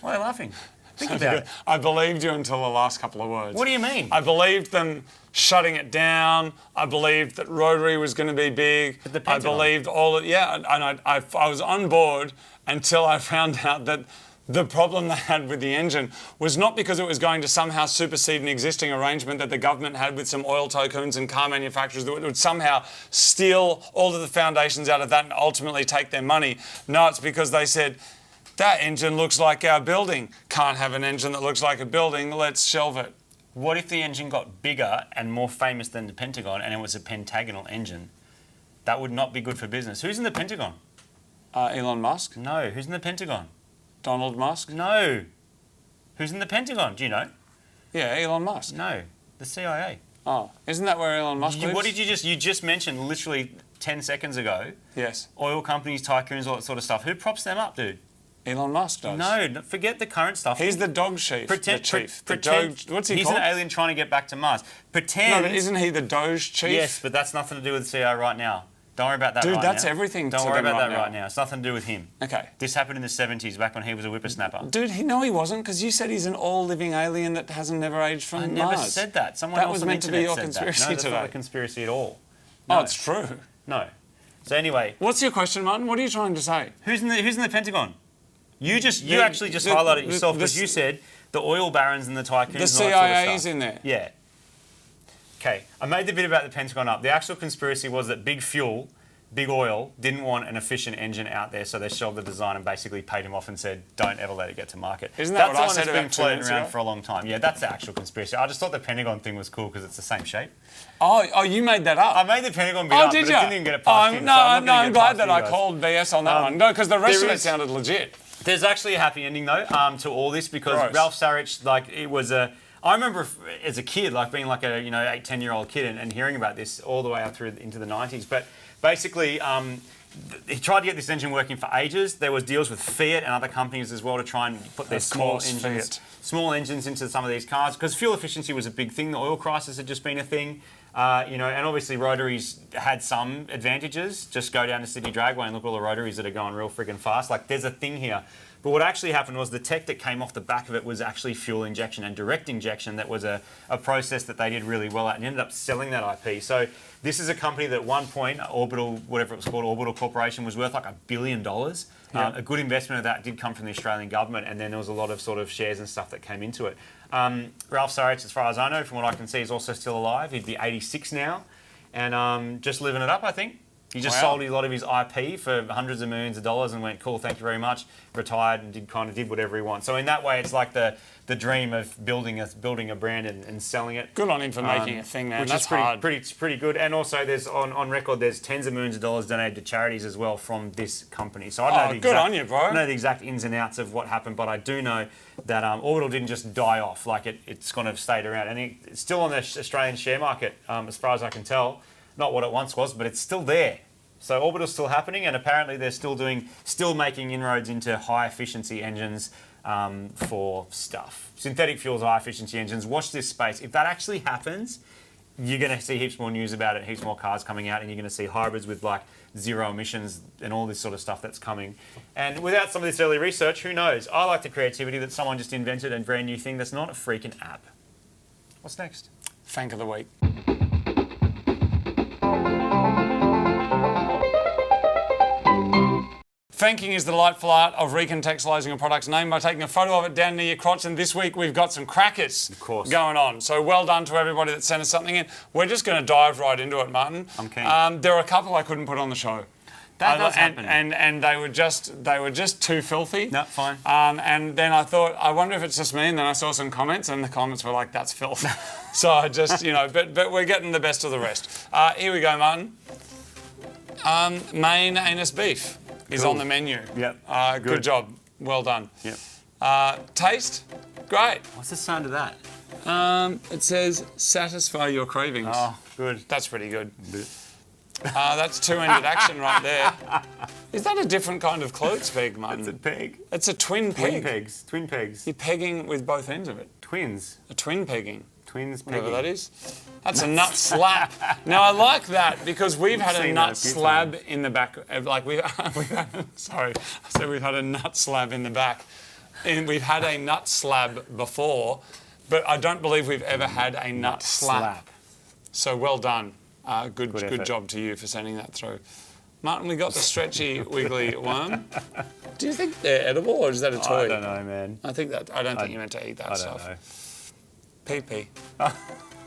Why are you laughing? Think about it. I believed you until the last couple of words. What do you mean? I believed them shutting it down. I believed that rotary was going to be big. But the I Pentagon. believed all of, yeah, and I was on board until I found out that the problem they had with the engine was not because it was going to somehow supersede an existing arrangement that the government had with some oil tycoons and car manufacturers that would somehow steal all of the foundations out of that and ultimately take their money. No, it's because they said, that engine looks like our building. Can't have an engine that looks like a building. Let's shelve it. What if the engine got bigger and more famous than the Pentagon and it was a pentagonal engine? That would not be good for business. Who's in the Pentagon? Elon Musk? No. Who's in the Pentagon? Donald Musk? No. Who's in the Pentagon? Do you know? Yeah, Elon Musk. No. The CIA. Oh, isn't that where Elon Musk lives? What did you just mentioned literally 10 seconds ago? Yes. Oil companies, tycoons, all that sort of stuff. Who props them up, dude? Elon Musk does. No, forget the current stuff. He's the dog chief. Pretend, What's he he's called? an alien trying to get back to Mars. Pretend. No, but isn't he the Doge chief? Yes, but that's nothing to do with the CIA right now. Don't worry about that right now. Dude, that's everything Don't to worry them about right that now. right now. It's nothing to do with him. Okay. This happened in the 70s, back when he was a whippersnapper. Dude, he wasn't, because you said he's an all-living alien that hasn't never aged from I Mars. never said that. Someone That else was on the meant to be internet your said conspiracy that. No, that's today. not a conspiracy at all. Oh, No. it's true. No. So anyway, What's your question, Martin? What are you trying to say? who's in the Pentagon? You actually just highlighted yourself because you said the oil barons and the tycoons. The and all that sort of CIA's stuff. in there. Yeah. Okay, I made the bit about the Pentagon up. The actual conspiracy was that big fuel, big oil, didn't want an efficient engine out there, so they shelved the design and basically paid him off and said, "Don't ever let it get to market." Isn't that That's what I the one said that's been about 2 floating minutes around ago? for a long time. Yeah, that's the actual conspiracy. I just thought the Pentagon thing was cool because it's the same shape. Oh, you made that up. I made the Pentagon bit Oh, up, did but you? it didn't even get it past him. No, so I'm not I'm gonna get glad past that you I guys. called BS on that one. No, because the rest of there it is- sounded legit. There's actually a happy ending though to all this because Gross. Ralph Sarich, like it was a. I remember as a kid, like being like a 8, 10-year-old kid and hearing about this all the way up through into the 90s. But basically, he tried to get this engine working for ages. There was deals with Fiat and other companies as well to try and put their small engines into some of these cars because fuel efficiency was a big thing. The oil crisis had just been a thing. And obviously rotaries had some advantages. Just go down to Sydney Dragway and look at all the rotaries that are going real friggin' fast. Like there's a thing here. But what actually happened was the tech that came off the back of it was actually fuel injection and direct injection. That was a process that they did really well at and ended up selling that IP. So this is a company that at one point, Orbital, whatever it was called, Orbital Corporation, was worth like $1 billion. Yeah. A good investment of that did come from the Australian government, and then there was a lot of sort of shares and stuff that came into it. Ralph Sarich, as far as I know, from what I can see, is also still alive. He'd be 86 now, and just living it up, I think. He just Wow. sold a lot of his IP for hundreds of millions of dollars and went, cool, thank you very much, retired and did whatever he wants. So in that way, it's like the dream of building a brand and selling it. Good on him for making a thing, man. Which That's is hard. pretty good. And also, there's on record, there's tens of millions of dollars donated to charities as well from this company. So I don't know the good exact, on you, bro. I don't know the exact ins and outs of what happened, but I do know that Orbital didn't just die off. Like it's kind of stayed around, and it's still on the Australian share market, as far as I can tell. Not what it once was, but it's still there. So Orbital's still happening, and apparently they're still making inroads into high efficiency engines for stuff. Synthetic fuels, high efficiency engines. Watch this space. If that actually happens, you're going to see heaps more news about it, heaps more cars coming out, and you're going to see hybrids with like zero emissions and all this sort of stuff that's coming. And without some of this early research, who knows? I like the creativity that someone just invented a brand new thing that's not a freaking app. What's next? Fank of the week. Fanking is the delightful art of recontextualising a product's name by taking a photo of it down near your crotch, and this week we've got some crackers going on. So well done to everybody that sent us something in. We're just going to dive right into it, Martin. I'm keen. There were a couple I couldn't put on the show. That does happen. And they were just too filthy. No, fine. And then I thought, I wonder if it's just me, and then I saw some comments, and the comments were like, that's filth. So I just, but we're getting the best of the rest. Here we go, Martin. Main anus beef is on the menu. Yep. Good job. Well done. Yep. Taste? Great. What's the sound of that? It says, satisfy your cravings. Oh, good. That's pretty good. That's two-ended action right there. Is that a different kind of clothes peg, Martin? It's a peg. It's a twin peg. Twin pegs. You're pegging with both ends of it. Twins. A twin pegging. Twins pegging. Whatever that is. That's a nut slab. Now, I like that because we've had a nut slab in the back. Like we've had, sorry, I said we've had a nut slab in the back. And we've had a nut slab before, but I don't believe we've ever had a nut slap. So well done. Good job to you for sending that through. Martin, we got the stretchy wiggly worm. Do you think they're edible or is that a toy? I don't know, man. I don't think you meant to eat that stuff. I don't know. PP.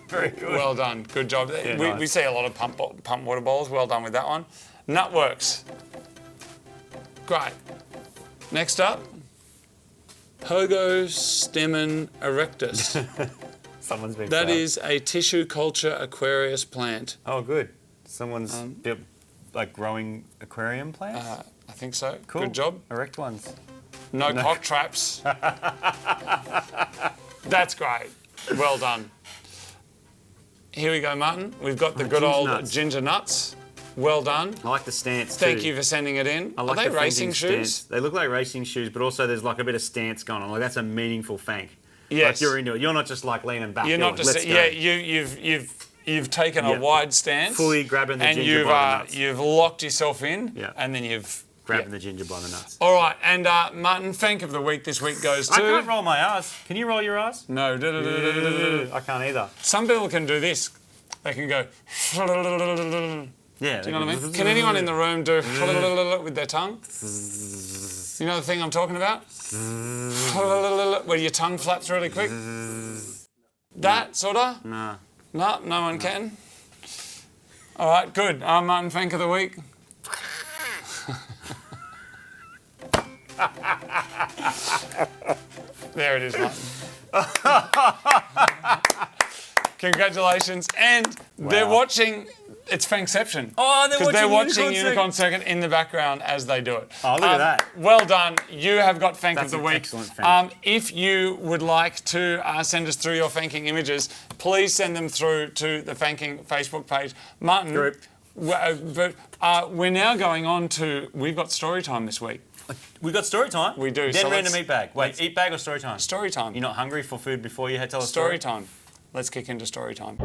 Very good. Well done. Good job. Yeah, we see a lot of pump water bowls. Well done with that one. Nutworks. Great. Next up, Pogo Stemon erectus. Someone's been That proud. is a tissue culture Aquarius plant. Oh, good. Someone's built like growing aquarium plants. I think so. Cool. Good job. Erect ones. No cock traps. That's great. Well done. Here we go, Martin. We've got the good ginger old nuts. ginger nuts. Well done. I like the stance Thank too. you for sending it in. I like Are they the racing Fanking shoes? stance. They look like racing shoes, but also there's like a bit of stance going on. Like that's a meaningful fank. Yes. Like you're into it. You're not just like leaning back. You're not like, just let's go. you've taken a wide stance, Fully grabbing the and ginger by the nuts. you've locked yourself in, Yeah. and then you've Grabbing the ginger by the nuts. All right, and Martin, Fank of the week this week goes to. I can't roll my R's. Can you roll your R's? No. I can't either. Some people can do this. They can go. Yeah. Do you know what I mean? Can anyone in the room do with their tongue? You know the thing I'm talking about? Where your tongue flaps really quick? That sort of? No. No one can. All right, good. Martin, Fank of the week. There it is, Martin. Congratulations. And they're watching, it's Fankception. Oh, they're watching Unicorn Circuit in the background as they do it. Oh, look at that. Well done. You have got Fank That's of the an week. excellent fank. If you would like to send us through your Fanking images, please send them through to the Fanking Facebook page. Martin, Group. we're now going on to, we've got story time this week. We got story time? We do. Then So random let's- eat bag. Wait, eat bag or story time? Story time. You're not hungry for food before you tell a Story time. Let's kick into story time.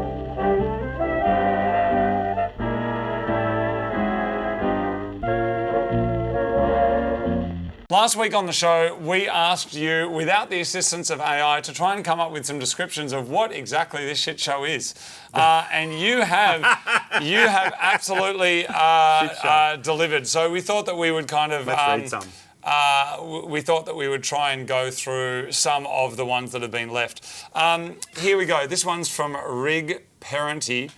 Last week on the show, we asked you, without the assistance of AI, to try and come up with some descriptions of what exactly this shit show is, and you have absolutely delivered. So we thought that we would kind of Let's read some. we thought that we would try and go through some of the ones that have been left. Here we go. This one's from Rig Parenty.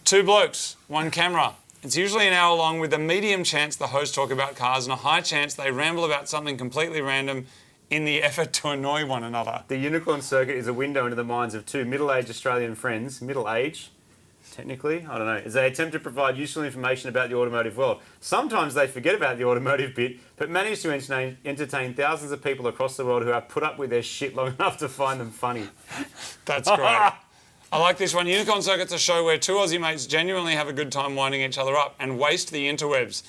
2 blokes, 1 camera. It's usually an hour long with a medium chance the hosts talk about cars and a high chance they ramble about something completely random in the effort to annoy one another. The Unicorn Circuit is a window into the minds of two middle-aged Australian friends, middle-aged, technically, I don't know, as they attempt to provide useful information about the automotive world. Sometimes they forget about the automotive bit, but manage to entertain thousands of people across the world who have put up with their shit long enough to find them funny. That's great. I like this one. Unicorn Circuit's a show where two Aussie mates genuinely have a good time winding each other up and waste the interwebs.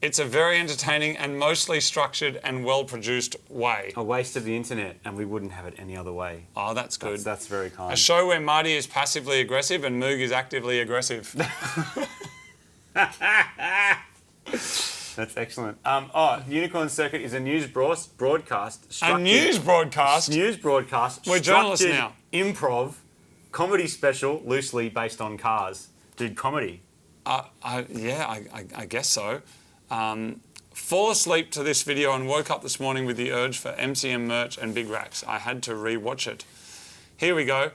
It's a very entertaining and mostly structured and well-produced way. A waste of the internet, and we wouldn't have it any other way. Oh, that's good. That's very kind. A show where Marty is passively aggressive and Moog is actively aggressive. That's excellent. Unicorn Circuit is a news broadcast. A news broadcast? News broadcast. We're journalists now. Improv, comedy special, loosely based on cars. Dude, comedy. I guess so. Fall asleep to this video and woke up this morning with the urge for MCM merch and big racks. I had to re-watch it. Here we go.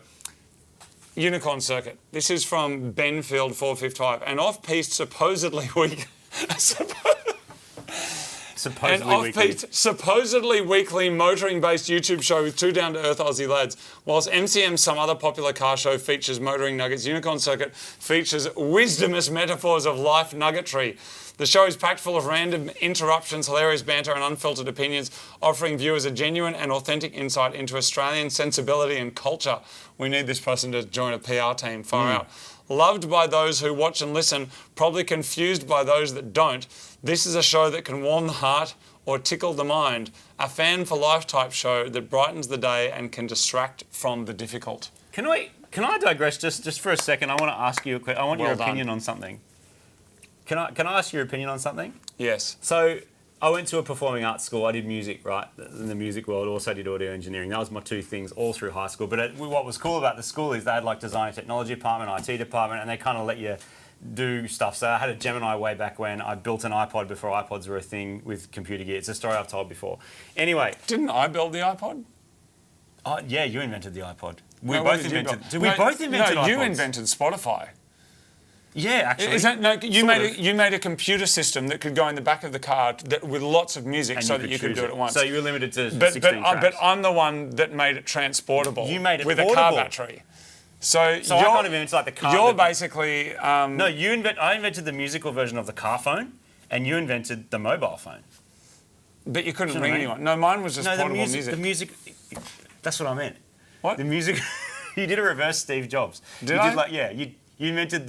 Unicorn Circuit. This is from Benfield 455. An off-piste, supposedly weak... supposedly weekly motoring-based YouTube show with two down-to-earth Aussie lads. Whilst MCM, some other popular car show, features motoring nuggets, Unicorn Circuit features wisdomous metaphors of life nuggetry. The show is packed full of random interruptions, hilarious banter and unfiltered opinions, offering viewers a genuine and authentic insight into Australian sensibility and culture. We need this person to join a PR team, far out. Loved by those who watch and listen, probably confused by those that don't. This is a show that can warm the heart or tickle the mind. A fan for life type show that brightens the day and can distract from the difficult. Can I digress just for a second? I want to ask you a question. I want your opinion on something. Can I ask your opinion on something? Yes. So I went to a performing arts school. I did music, right, in the music world. Also did audio engineering. That was my two things all through high school. But what was cool about the school is they had like design and technology department, IT department, and they kind of let you do stuff. So I had a Gemini way back when. I built an iPod before iPods were a thing with computer gear. It's a story I've told before. Anyway. Didn't I build the iPod? Oh, yeah, you invented the iPod. We both invented iPods? You invented Spotify. Yeah, actually. Is that, you made a computer system that could go in the back of the car with lots of music so that you could do it at once. So you were limited to 16 tracks. But I'm the one that made it transportable. You made it with portable. A car battery. So I can't even, it's like the car. You're basically... No, I invented the musical version of the car phone, and you invented the mobile phone. But you couldn't ring anyone. No, mine was just portable music. The music... That's what I meant. What? The music... You did a reverse Steve Jobs. Did I? You invented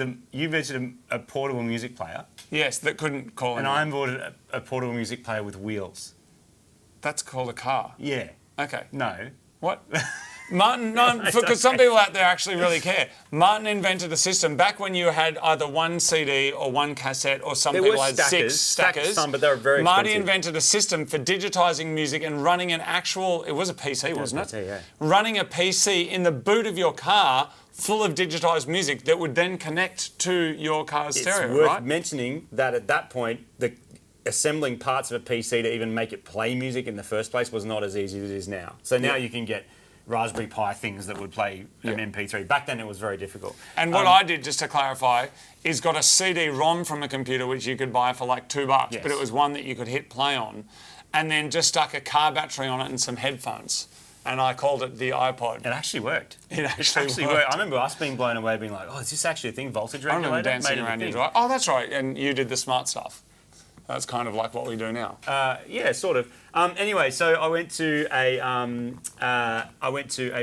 a portable music player. Yes, that couldn't call anyone. And I invented a portable music player with wheels. That's called a car. Yeah. Okay. No. What? Martin, no, because some people out there actually really care. Martin invented a system back when you had either one CD or one cassette, or some people had six stackers. Some, but they were very Marty expensive. invented a system for digitising music and running an actual, it was a PC, wasn't it? Yeah. Running a PC in the boot of your car full of digitised music that would then connect to your car's stereo, It's worth right? mentioning that at that point, assembling parts of a PC to even make it play music in the first place was not as easy as it is now. So now you can get Raspberry Pi things that would play an MP3. Back then it was very difficult. And what I did, just to clarify, is got a CD-ROM from a computer which you could buy for like $2, yes. but it was one that you could hit play on, and then just stuck a car battery on it and some headphones. And I called it the iPod. It actually worked. It actually worked. I remember us being blown away, being like, oh, is this actually a thing? Voltage regulator? I remember dancing around your drive. Oh, that's right. And you did the smart stuff. That's kind of like what we do now. Yeah, sort of. Anyway, so I went to a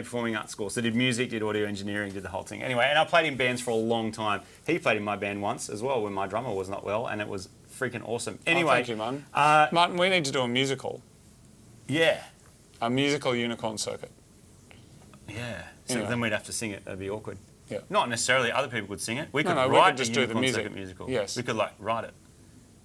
performing arts school. So did music, did audio engineering, did the whole thing. Anyway, and I played in bands for a long time. He played in my band once as well when my drummer was not well, and it was freaking awesome. Anyway, thank you, Martin. Martin, we need to do a musical. Yeah. A musical Unicorn Circuit. Yeah. So then we'd have to sing it. That'd be awkward. Yeah. Not necessarily. Other people could sing it. We could we write could just a do the Unicorn music. Circuit musical. Yes. We could write it.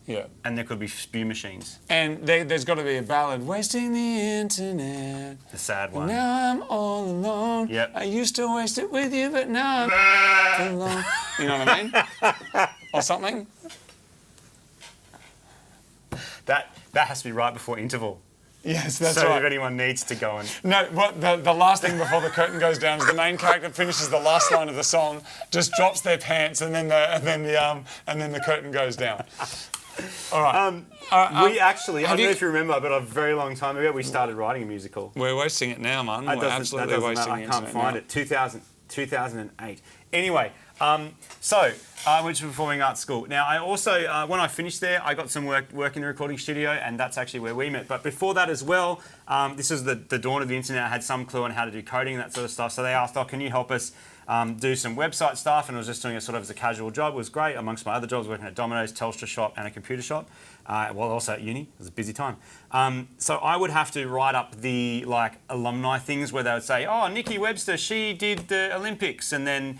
Yeah. And there could be spew machines. And there's got to be a ballad, Wasting the Internet. The sad one. Now I'm all alone. Yep. I used to waste it with you, but now I'm alone. You know what I mean? Or something. That has to be right before interval. Yes, that's so right. if anyone needs to go and... No, what the last thing before the curtain goes down is the main character finishes the last line of the song, just drops their pants, and then the curtain goes down. All right. We actually, I don't know you- if you remember, but a very long time ago, we started writing a musical. We're wasting it now, man. We're absolutely that doesn't wasting matter. the I can't internet find now. it. 2008. Anyway, so I went to Performing Arts School. Now, I also, when I finished there, I got some work in the recording studio, and that's actually where we met. But before that as well, this is the dawn of the internet. I had some clue on how to do coding and that sort of stuff. So they asked, can you help us do some website stuff? And I was just doing it sort of as a casual job. It was great. Amongst my other jobs, working at Domino's, Telstra shop, and a computer shop. While also at uni. It was a busy time. So I would have to write up the alumni things where they would say, oh, Nikki Webster, she did the Olympics, and then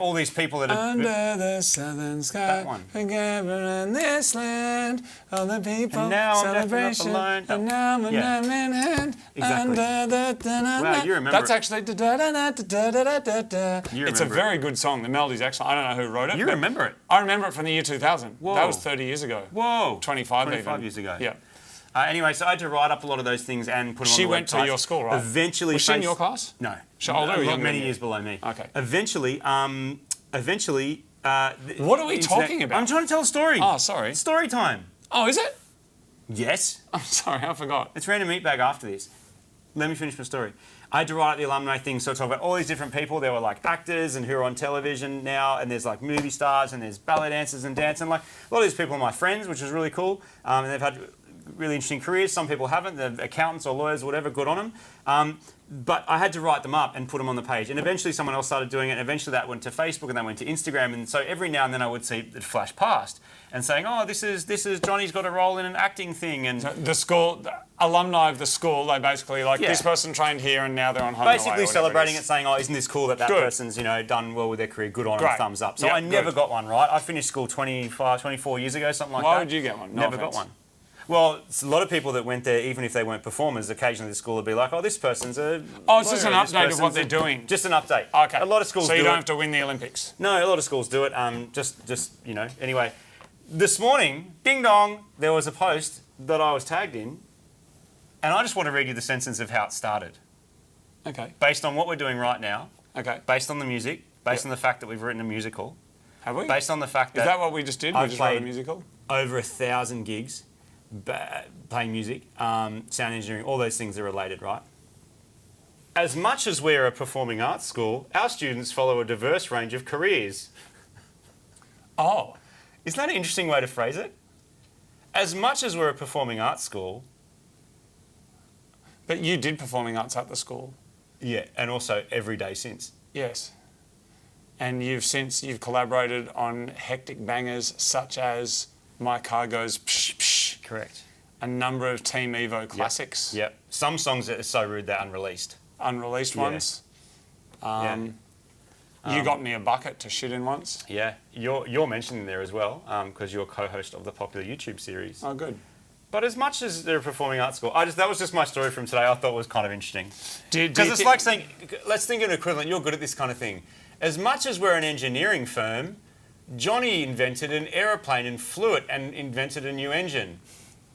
all these people that Under the southern sky, That one. together in this land, all the people, And now I'm celebration, definitely not alone. and now we're Yeah. not in hand. Exactly. Under the Wow, you remember That's it. actually da-da-da-da-da-da-da-da. You It's a remember very good song. The melody's excellent. I don't know who wrote it. You but remember it? I remember it from the year 2000. Whoa. That was 30 years ago. Whoa. 25 25 years ago. Yeah. Anyway, so I had to write up a lot of those things and put them on the She went to website. your school, right? Eventually, Was she in your class? No. She older or younger Many than you? years below me. Okay. Eventually. What are we talking about? I'm trying to tell a story. Oh, sorry. Story time. Oh, is it? Yes. I'm sorry, I forgot. It's random meat bag after this. Let me finish my story. I had to write up the alumni thing, so I talk about all these different people. There were actors and who are on television now, and there's movie stars and there's ballet dancers and dance, and a lot of these people are my friends, which is really cool. And they've had really interesting careers. Some people haven't. They're accountants or lawyers, or whatever. Good on them. But I had to write them up and put them on the page. And eventually someone else started doing it. And eventually that went to Facebook and that went to Instagram. And so every now and then I would see it flash past and saying, oh, this is Johnny's got a role in an acting thing. And The school, the alumni of the school, they basically Yeah. this person trained here and now they're on home and away, or basically whatever celebrating it it, is. saying, oh, isn't this cool that Good. person's, done well with their career, good on them, Great. thumbs up. So Yep, I never good. got one, right? I finished school 24 years ago, something like that. Why would you get one? No Never offense. got one. Well, it's a lot of people that went there, even if they weren't performers, occasionally the school would be like, oh, this person's a Oh, it's just lawyer, an this update of what person's they're a-" doing. Just an update. Okay. A lot of schools So you do don't it. have to win the Olympics. No, a lot of schools do it. Anyway. This morning, ding dong, there was a post that I was tagged in, and I just want to read you the sentence of how it started. Okay. Based on what we're doing right now, Okay. based on the music, based Yep. on the fact that we've written a musical, Have we? based on the fact Is that what we just did? We I've just wrote a played- musical? over 1,000 gigs, playing music, sound engineering, all those things are related, right? As much as we're a performing arts school, our students follow a diverse range of careers. Oh. Isn't that an interesting way to phrase it? As much as we're a performing arts school, But you did performing arts at the school. yeah, and also every day since. Yes. And you've collaborated on hectic bangers such as My Car Goes Psh Psh, Correct. a number of Team Evo classics, Yep. Some songs that are so rude they're unreleased. unreleased Yeah. ones. You got me a bucket to shit in once. Yeah. You're mentioned in there as well, because you're co-host of the popular YouTube series. Oh, good. But as much as they're a performing arts school, that was just my story from today. I thought it was kind of interesting. Because it's like saying, let's think of an equivalent. You're good at this kind of thing. As much as we're an engineering firm, Johnny invented an aeroplane and flew it and invented a new engine.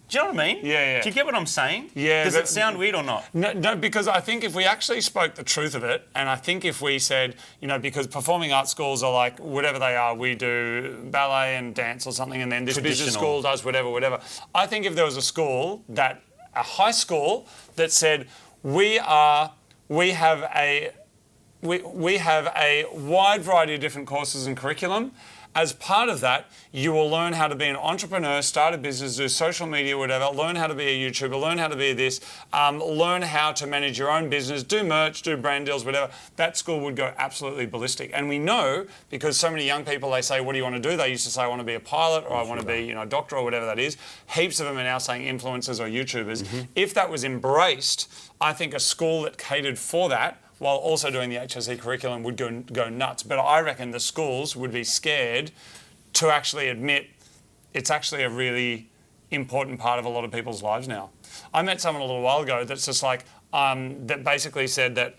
Do you know what I mean? Yeah. Do you get what I'm saying? Yeah, Does but- it sound weird or not? No, because I think if we actually spoke the truth of it, and I think if we said, because performing arts schools are like whatever they are, we do ballet and dance or something, and then this business Traditional. school does whatever. I think if there was a high school that said, we have a wide variety of different courses and curriculum. As part of that, you will learn how to be an entrepreneur, start a business, do social media, whatever, learn how to be a YouTuber, learn how to be this, learn how to manage your own business, do merch, do brand deals, whatever. That school would go absolutely ballistic. And we know, because so many young people, they say, what do you want to do? They used to say, I want to be a pilot, or I want to be a doctor, or whatever that is. Heaps of them are now saying influencers or YouTubers. If that was embraced, I think a school that catered for that, while also doing the HSE curriculum, would go nuts. But I reckon the schools would be scared to actually admit it's actually a really important part of a lot of people's lives now. I met someone a little while ago that's just like, that basically said that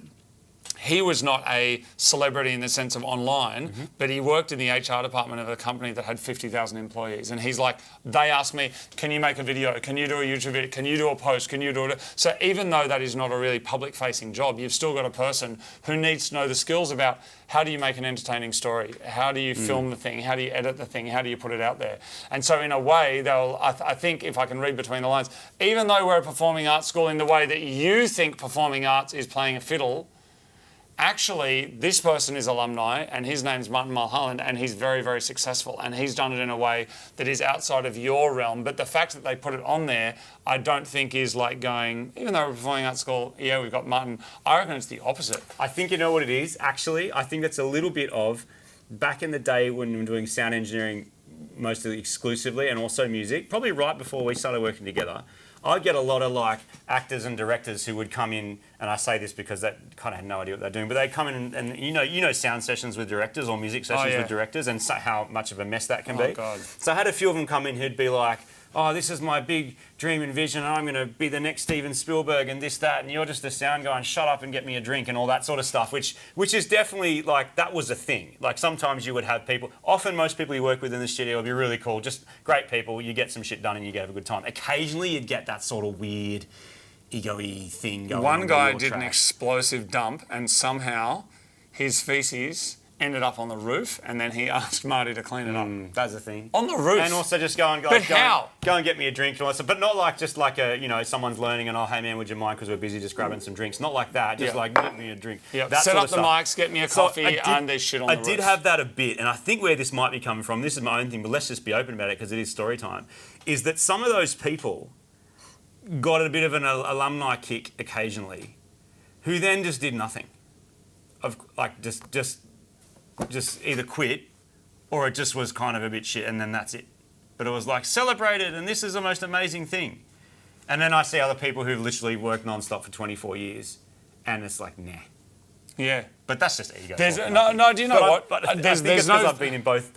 he was not a celebrity in the sense of online, but he worked in the HR department of a company that had 50,000 employees. And he's like, they asked me, can you make a video? Can you do a YouTube video? Can you do a post? Can you do it? So even though that is not a really public-facing job, you've still got a person who needs to know the skills about how do you make an entertaining story? How do you film the thing? How do you edit the thing? How do you put it out there? And so in a way, I think if I can read between the lines, even though we're a performing arts school in the way that you think performing arts is playing a fiddle, actually, this person is alumni, and his name's Martin Mulholland, and he's very, very successful, and he's done it in a way that is outside of your realm. But the fact that they put it on there, I don't think is like going, even though we're a performing arts school, yeah, we've got Martin. I reckon it's the opposite. I think you know what it is, actually. I think it's a little bit of, back in the day when we were doing sound engineering mostly exclusively, and also music, probably right before we started working together, I'd get a lot of like actors and directors who would come in, and I say this because they kind of had no idea what they're doing, but they'd come in and you know sound sessions with directors or music sessions with directors, and so how much of a mess that can be. God. So I had a few of them come in who'd be like, oh, this is my big dream and vision, and I'm going to be the next Steven Spielberg and this, that, and you're just a sound guy and shut up and get me a drink and all that sort of stuff, which is definitely, like, that was a thing. Like, sometimes you would have people, often most people you work with in the studio would be really cool, just great people, you get some shit done and you get a good time. Occasionally you'd get that sort of weird, ego-y thing going on. One guy did an explosive dump, and somehow his feces ended up on the roof, and then he asked Marty to clean it up. That's the thing. On the roof. And also just go and get me a drink and all that stuff. But not like just like a, you know, someone's learning and, oh, hey man, would you mind because we're busy just grabbing some drinks. Not like that. Just like, get me a drink. Yep. Set up the mics, get me a coffee, and there's shit on the roof. I did have that a bit, and I think where this might be coming from, this is my own thing, but let's just be open about it because it is story time, is that some of those people got a bit of an alumni kick occasionally who then just did nothing. Of like just either quit or it just was kind of a bit shit and then that's it. But it was like celebrated and this is the most amazing thing. And then I see other people who've literally worked non-stop for 24 years and it's like, nah. Yeah. But that's just ego. Do you know what? There's no. I've been in both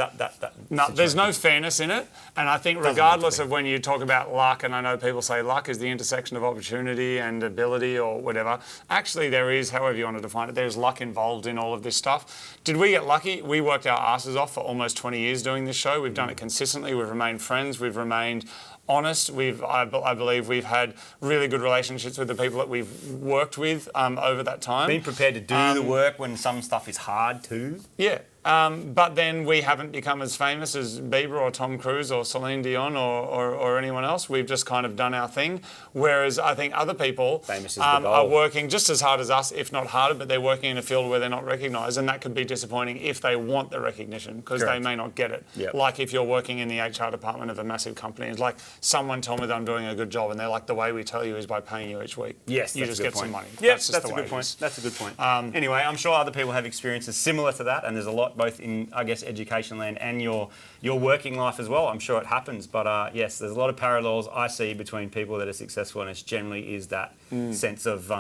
There's no fairness in it, and I think regardless of when you talk about luck, and I know people say luck is the intersection of opportunity and ability or whatever. Actually, there is, however you want to define it, there's luck involved in all of this stuff. Did we get lucky? We worked our asses off for almost 20 years doing this show. We've done it consistently. We've remained friends. We've remained honest. I believe we've had really good relationships with the people that we've worked with over that time. Being prepared to do the work when some stuff is hard too. Yeah. But then we haven't become as famous as Bieber or Tom Cruise or Celine Dion or anyone else. We've just kind of done our thing. Whereas I think other people are working just as hard as us, if not harder, but they're working in a field where they're not recognised. And that could be disappointing if they want the recognition because they may not get it. Yep. Like if you're working in the HR department of a massive company. It's like someone told me that I'm doing a good job and they're like, the way we tell you is by paying you each week. Yes, you just get some money. Yes, that's a good point. That's a good point. Anyway, I'm sure other people have experiences similar to that, and there's a lot both in, I guess, education land and your working life as well. I'm sure it happens, but yes, there's a lot of parallels I see between people that are successful, and it generally is that sense of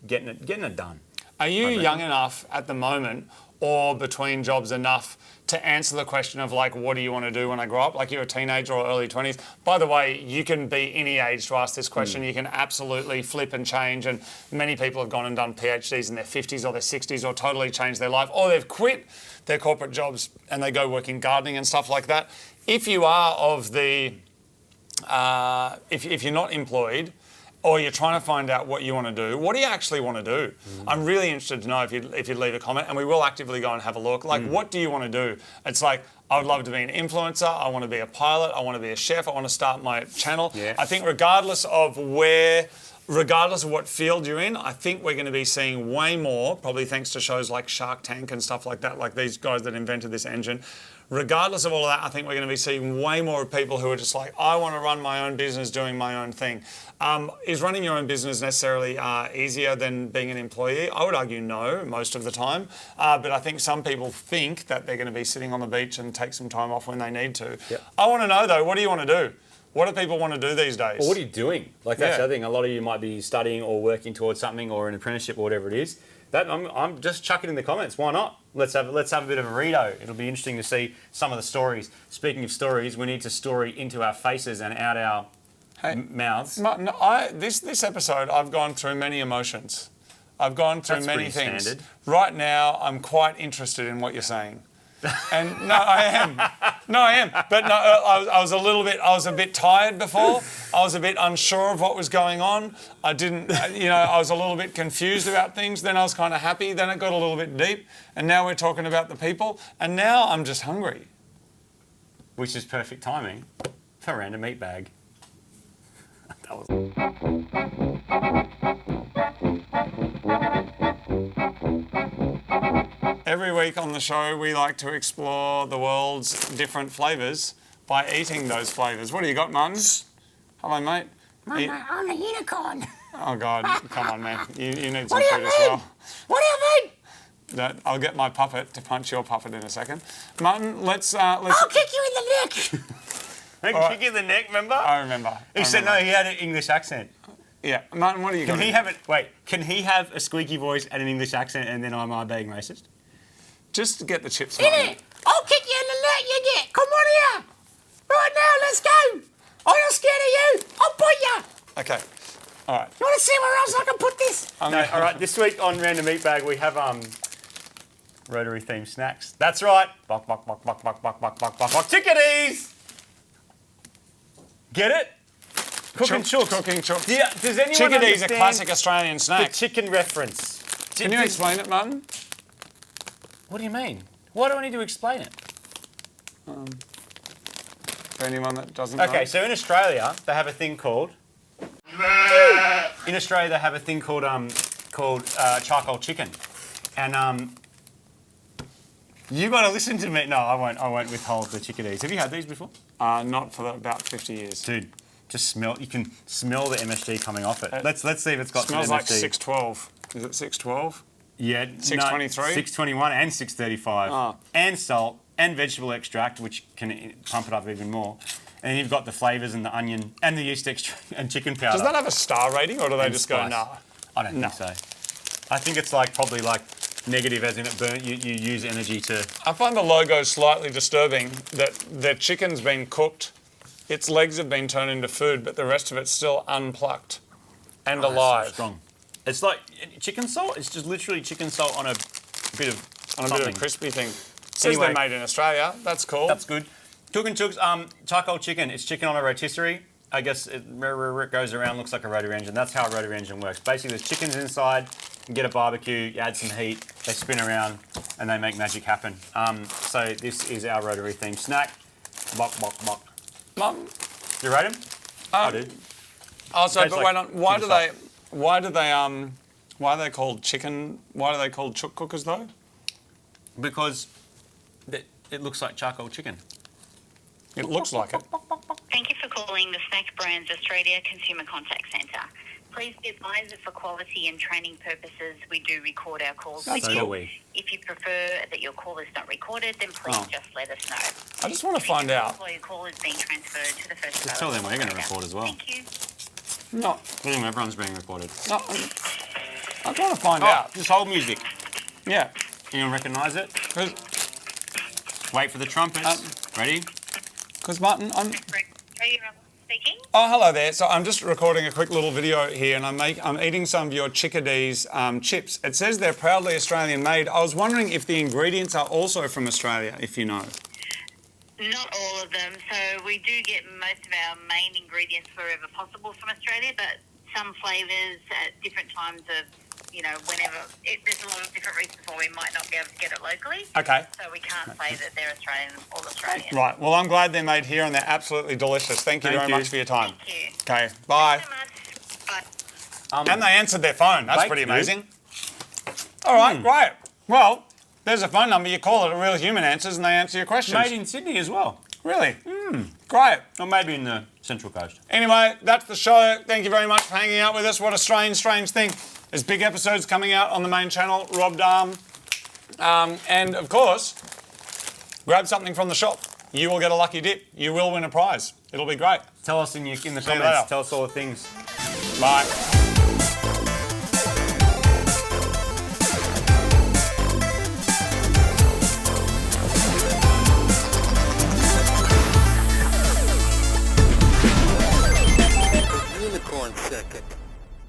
getting it done. Are you young enough at the moment, or between jobs enough to answer the question of like, what do you want to do when I grow up? Like you're a teenager or early 20s. By the way, you can be any age to ask this question. You can absolutely flip and change. And many people have gone and done PhDs in their 50s or their 60s or totally changed their life, or they've quit their corporate jobs and they go work in gardening and stuff like that. If you are of the, if you're not employed, or you're trying to find out what you want to do, what do you actually want to do? I'm really interested to know if you'd leave a comment, and we will actively go and have a look. Like, what do you want to do? It's like, I would love to be an influencer, I want to be a pilot, I want to be a chef, I want to start my channel. Yeah. I think regardless of what field you're in, I think we're going to be seeing way more, probably thanks to shows like Shark Tank and stuff like that, like these guys that invented this engine. Regardless of all of that, I think we're going to be seeing way more of people who are just like, I want to run my own business doing my own thing. Is running your own business necessarily easier than being an employee? I would argue no, most of the time. But I think some people think that they're going to be sitting on the beach and take some time off when they need to. Yep. I want to know though, what do you want to do? What do people want to do these days? Well, what are you doing? Like that's the other thing. A lot of you might be studying or working towards something or an apprenticeship or whatever it is. That I'm just chucking in the comments. Why not? Let's have a bit of a reado. It'll be interesting to see some of the stories. Speaking of stories, we need to story into our faces and out our mouths. This episode, I've gone through many emotions. I've gone through That's many pretty things. standard. Right now, I'm quite interested in what you're saying. And no, I am. No, I am. But no, I was a bit tired before. I was a bit unsure of what was going on. I was a little bit confused about things. Then I was kind of happy. Then it got a little bit deep. And now we're talking about the people. And now I'm just hungry. Which is perfect timing for Random Meat Bag. That was... Every week on the show, we like to explore the world's different flavours by eating those flavours. What do you got, Muns? Hello, mate. I'm a unicorn. Oh, God. Come on, man. You need some What do food you as mean? well. What do you mean? I'll get my puppet to punch your puppet in a second. Martin, let's... I'll kick you in the neck. I can kick you in the neck, remember? I remember. He said no, he had an English accent. Yeah. Martin, what do you got? Can he have a squeaky voice and an English accent and then am I being racist? Just to get the chips, In Martin. it. I'll kick you in the neck, you get. Come on here. Right now, let's go. I'm not scared of you. I'll put you. Okay. All right. You want to see where else I can put this? I'm No, gonna- all right, this week on Random Meat Bag we have Rotary themed snacks. That's right. Bok, bok, bok, bok, bok, bok, bok, bok, bok, bok. Chickadees! Get it? Cooking chooks. Cooking chooks. Yeah, does anyone Chickadees are understand classic Australian the snack. chicken reference? Can you explain it, Martin? What do you mean? Why do I need to explain it? For anyone that doesn't know. Okay, so in Australia they have a thing called. In Australia they have a thing called charcoal chicken, and you got to listen to me. No, I won't withhold the chickadees. Have you had these before? Not for about 50 years. Dude, just smell. You can smell the MSG coming off it. Let's see if it's got Smells some like MSG. 612. Is it 612? Yeah, 623? 621 and 635. Oh. And salt and vegetable extract, which can pump it up even more. And then you've got the flavours and the onion and the yeast extract and chicken powder. Does that have a star rating, or do they And just go, spice. nah? I don't think so. I think it's probably negative, as in it burnt. You use energy to. I find the logo slightly disturbing that the chicken's been cooked, its legs have been turned into food, but the rest of it's still unplucked and alive. So strong. It's like chicken salt. It's just literally chicken salt on a bit of On a bit of something. a crispy thing. Says Anyway. they're made in Australia. That's cool. That's good. Cooking chooks, charcoal chicken. It's chicken on a rotisserie. I guess it goes around, looks like a rotary engine. That's how a rotary engine works. Basically, there's chickens inside. You get a barbecue, you add some heat, they spin around, and they make magic happen. So this is our rotary themed snack. Bok, bok, bok. Mum, You rate them? I do. also, Tastes but like wait on. Why do chicken they? Why are they called chicken? Why are they called chook cookers though? Because it looks like charcoal chicken. It looks like it. Thank you for calling the Snack Brands Australia Consumer Contact Centre. Please be advised that for quality and training purposes, we do record our calls with So you. do we. If you prefer that your call is not recorded, then please just let us know. I just want to find out. While your call is being transferred to the first Just tell them we're going to record as well. Thank you. No, Everyone's being recorded. no. I just want to find Oh, out. just hold music. Yeah. Can you recognise it? 'Cause Wait for the trumpets. Ready? Martin, I'm. Are you speaking? Oh, hello there. So I'm just recording a quick little video here, and I'm eating some of your chickadees chips. It says they're proudly Australian made. I was wondering if the ingredients are also from Australia, if you know. Not all of them. So we do get most of our main ingredients wherever possible from Australia, but some flavours at different times of, whenever. There's a lot of different reasons why we might not be able to get it locally. Okay. So we can't say that they're all Australian. Right. Well, I'm glad they're made here, and they're absolutely delicious. Thank you Thank very you. much for your time. Thank you. Okay. Bye. Thanks so much. Bye. And they answered their phone. That's Baked, pretty dude. amazing. All right. Great. Well, there's a phone number. You call it, a real human answers, and they answer your questions. Made in Sydney as well. Really? Great. Or maybe in the Central Coast. Anyway, that's the show. Thank you very much for hanging out with us. What a strange thing. There's big episodes coming out on the main channel, Rob Dahm. And, of course, grab something from the shop. You will get a lucky dip. You will win a prize. It'll be great. Tell us in the you comments. later. Tell us all the things. Bye.